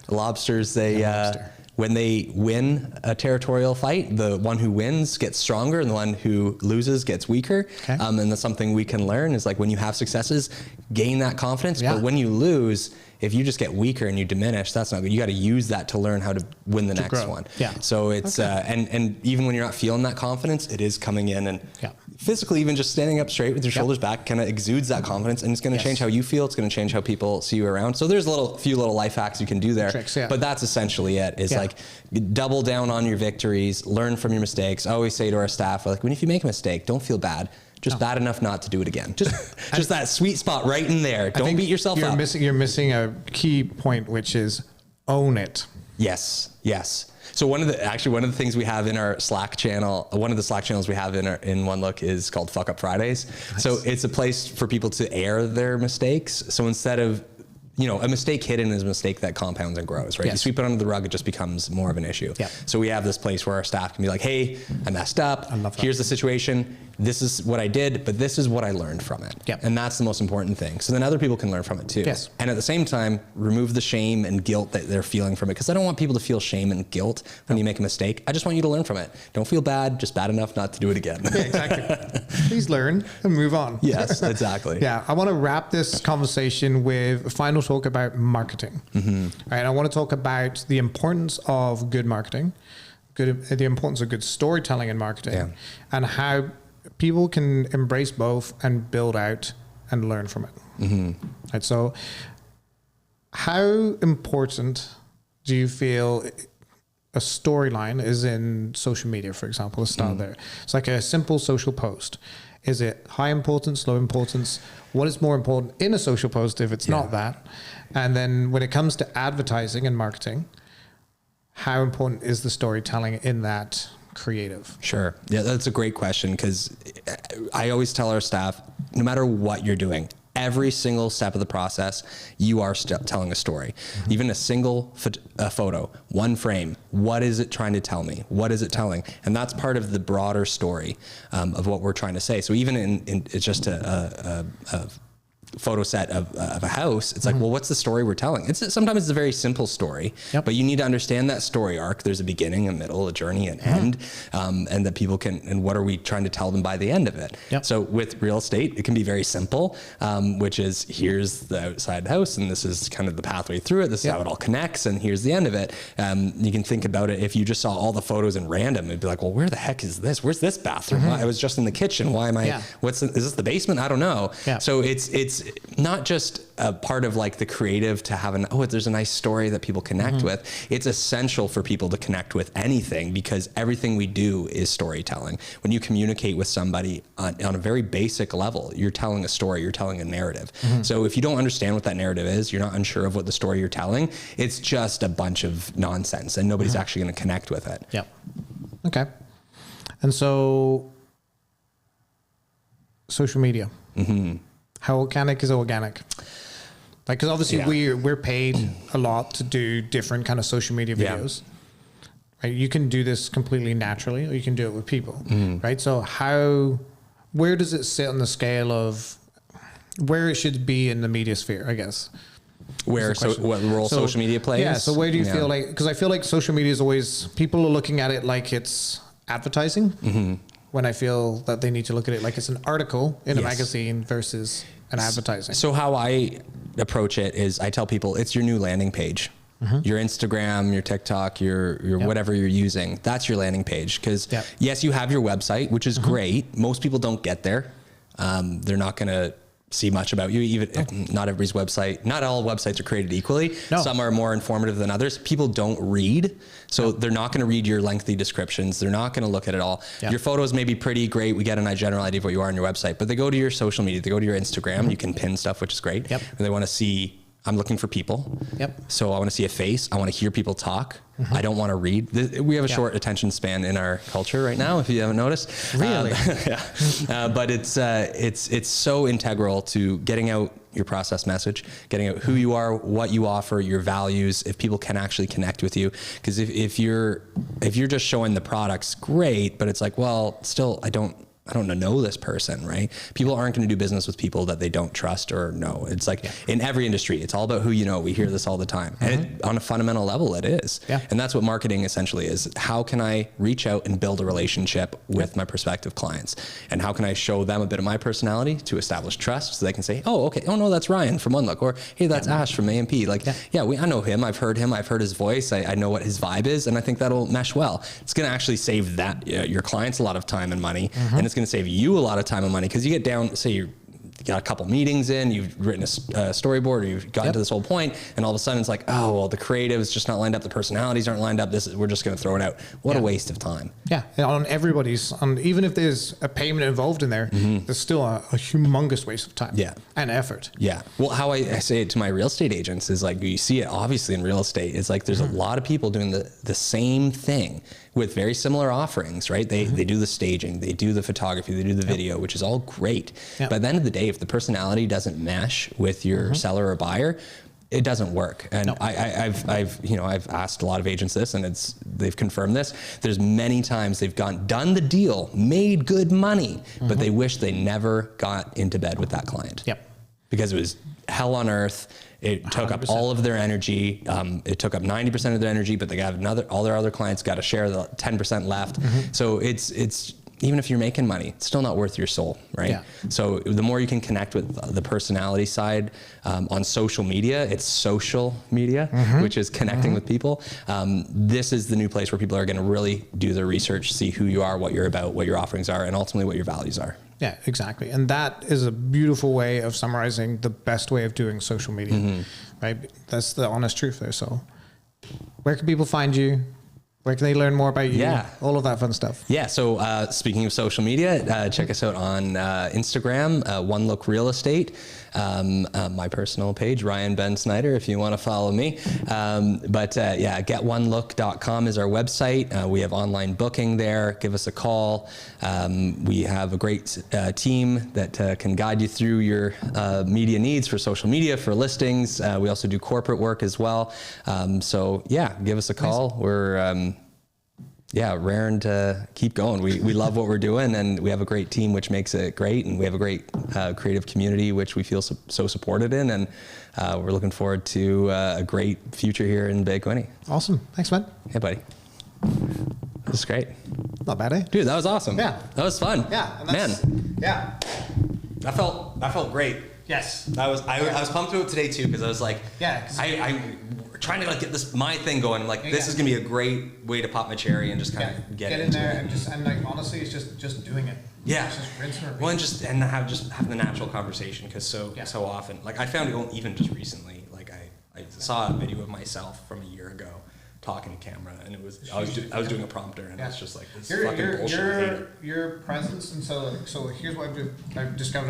lobsters when they win a territorial fight, the one who wins gets stronger and the one who loses gets weaker. Okay. And that's something we can learn is like when you have successes, gain that confidence. Yeah. But when you lose, if you just get weaker and you diminish, that's not good. You got to use that to learn how to win the next one. Yeah. So it's, and even when you're not feeling that confidence, it is coming in and physically, even just standing up straight with your shoulders back kind of exudes that confidence, and it's going to change how you feel. It's going to change how people see you around. So there's a few little life hacks you can do there, tricks, but that's essentially it is like double down on your victories, learn from your mistakes. I always say to our staff, like, if you make a mistake, don't feel bad. Just bad enough not to do it again. Just that sweet spot right in there. Don't beat yourself up. You're missing a key point, which is own it. Yes. So one of the things we have in our Slack channel, one of the Slack channels we have in OneLook is called Fuck Up Fridays. Nice. So it's a place for people to air their mistakes. So instead of a mistake hidden is a mistake that compounds and grows, right? Yes. You sweep it under the rug, it just becomes more of an issue. Yep. So we have this place where our staff can be like, hey, I messed up. Here's the situation. This is what I did, but this is what I learned from it. Yep. And that's the most important thing. So then other people can learn from it too. Yes. And at the same time, remove the shame and guilt that they're feeling from it. Because I don't want people to feel shame and guilt when you make a mistake. I just want you to learn from it. Don't feel bad, just bad enough not to do it again. Yeah, exactly. Please learn and move on. Yes, exactly. I want to wrap this conversation with a final talk about marketing. Mm-hmm. All right, I want to talk about the importance of good marketing, the importance of good storytelling in marketing, and how people can embrace both and build out and learn from it. Mm-hmm. Right, so how important do you feel a storyline is in social media, for example? Let's start there. It's like a simple social post. Is it high importance, low importance? What is more important in a social post if it's not that? And then when it comes to advertising and marketing, how important is the storytelling in that creative? Sure. Yeah, that's a great question, because I always tell our staff, no matter what you're doing, every single step of the process, you are telling a story. Mm-hmm. Even a single photo, one frame, what is it trying to tell me? What is it telling? And that's part of the broader story of what we're trying to say. So even in it's just a photo set of a house, it's like, well, what's the story we're telling? Sometimes it's a very simple story, but you need to understand that story arc. There's a beginning, a middle, a journey, an end, and that people can, and what are we trying to tell them by the end of it? Yep. So with real estate, it can be very simple, which is here's the outside house, and this is kind of the pathway through it. This is how it all connects, and here's the end of it. You can think about it. If you just saw all the photos in random, it'd be like, well, where the heck is this? Where's this bathroom? I was just in the kitchen. Why am I, is this the basement? I don't know. Yeah. So it's not just a part of like the creative to have there's a nice story that people connect with. It's essential for people to connect with anything, because everything we do is storytelling. When you communicate with somebody on a very basic level, you're telling a story, you're telling a narrative. So if you don't understand what that narrative is, you're not unsure of what the story you're telling, it's just a bunch of nonsense and nobody's actually going to connect with it. Yep. Okay. And so social media. How organic is organic? Like, because obviously we're paid a lot to do different kind of social media videos. Right? You can do this completely naturally, or you can do it with people, right? So where does it sit on the scale of where it should be in the media sphere, I guess? What role social media plays? Yeah. So where do you feel like? Because I feel like social media is always, people are looking at it like it's advertising. When I feel that they need to look at it like it's an article in a magazine versus an advertising. So how I approach it is I tell people it's your new landing page. Your Instagram, your TikTok, your whatever you're using, that's your landing page. Because yes, you have your website, which is great. Most people don't get there. They're not going to see much about you. Even not everybody's website, not all websites are created equally. No. Some are more informative than others. People don't read, so they're not going to read your lengthy descriptions. They're not going to look at it all. Your photos may be pretty great. We get a general idea of what you are on your website, but they go to your social media, they go to your Instagram. You can pin stuff, which is great. They want to see I'm looking for people. Yep. So I want to see a face. I want to hear people talk. I don't want to read. We have a short attention span in our culture right now, if you haven't noticed. Really? Yeah. But it's so integral to getting out your process message, getting out who you are, what you offer, your values, if people can actually connect with you. Because if you're just showing the products, great, but it's like, well, still, I don't know this person, right? People aren't going to do business with people that they don't trust or know. It's like in every industry, it's all about who you know. We hear this all the time. And on a fundamental level, it is. Yeah. And that's what marketing essentially is. How can I reach out and build a relationship with my prospective clients? And how can I show them a bit of my personality to establish trust so they can say, oh, okay, oh no, that's Ryan from OneLook, or hey, that's Ash from AMP. Like, I know him, I've heard his voice, I know what his vibe is, and I think that'll mesh well. It's going to actually save your clients a lot of time and money, and it's going to save you a lot of time and money, because you get down, say you got a couple meetings in, you've written a storyboard, or you've gotten to this whole point, and all of a sudden it's like, oh, well, the creative is just not lined up, the personalities aren't lined up, we're just going to throw it out. What a waste of time. Yeah, on everybody's, even if there's a payment involved in there, there's still a humongous waste of time and effort. Yeah. Well, how I say it to my real estate agents is like, you see it obviously in real estate, it's like there's a lot of people doing the same thing with very similar offerings, right? They do the staging, they do the photography, they do the video, which is all great. But at the end of the day, if the personality doesn't mesh with your seller or buyer, it doesn't work. And I've asked a lot of agents this, and they've confirmed this. There's many times they've done the deal, made good money, but they wish they never got into bed with that client. Because it was hell on earth. It took 100%. Up all of their energy. It took up 90% of their energy, but they got all their other clients got to share the 10% left. So it's even if you're making money, it's still not worth your soul, right? So the more you can connect with the personality side on social media, it's social media, which is connecting with people. This is the new place where people are going to really do their research, see who you are, what you're about, what your offerings are, and ultimately what your values are. Yeah, exactly. And that is a beautiful way of summarizing the best way of doing social media, right? That's the honest truth there. So where can people find you? Where can they learn more about you? Yeah. All of that fun stuff. Yeah. So speaking of social media, check us out on Instagram, OneLook Real Estate. My personal page, Ryan Ben Snyder, if you want to follow me. GetOneLook.com is our website. We have online booking there. Give us a call. We have a great team that can guide you through your media needs for social media, for listings. We also do corporate work as well. Give us a call. We're raring to keep going. We love what we're doing, and we have a great team, which makes it great. And we have a great creative community, which we feel so supported in. And we're looking forward to a great future here in Bay Quinte. Awesome. Thanks, man. Hey, buddy. This is great. Not bad, eh? Dude, that was awesome. Yeah. That was fun. Yeah. Man. Yeah. I felt great. Yes. I was pumped to it today too, because I was like, I'm trying to get my thing going. I'm like, this is gonna be a great way to pop my cherry and just kind of get in there and honestly, it's just doing it. Yeah. It's just rinse and repeat. Well, and have the natural conversation, because so often, like I found it even just recently, like I saw a video of myself from a year ago talking to camera, and it was I was doing a prompter, and it's just like this fucking bullshit. Your presence, and so here's what I've discovered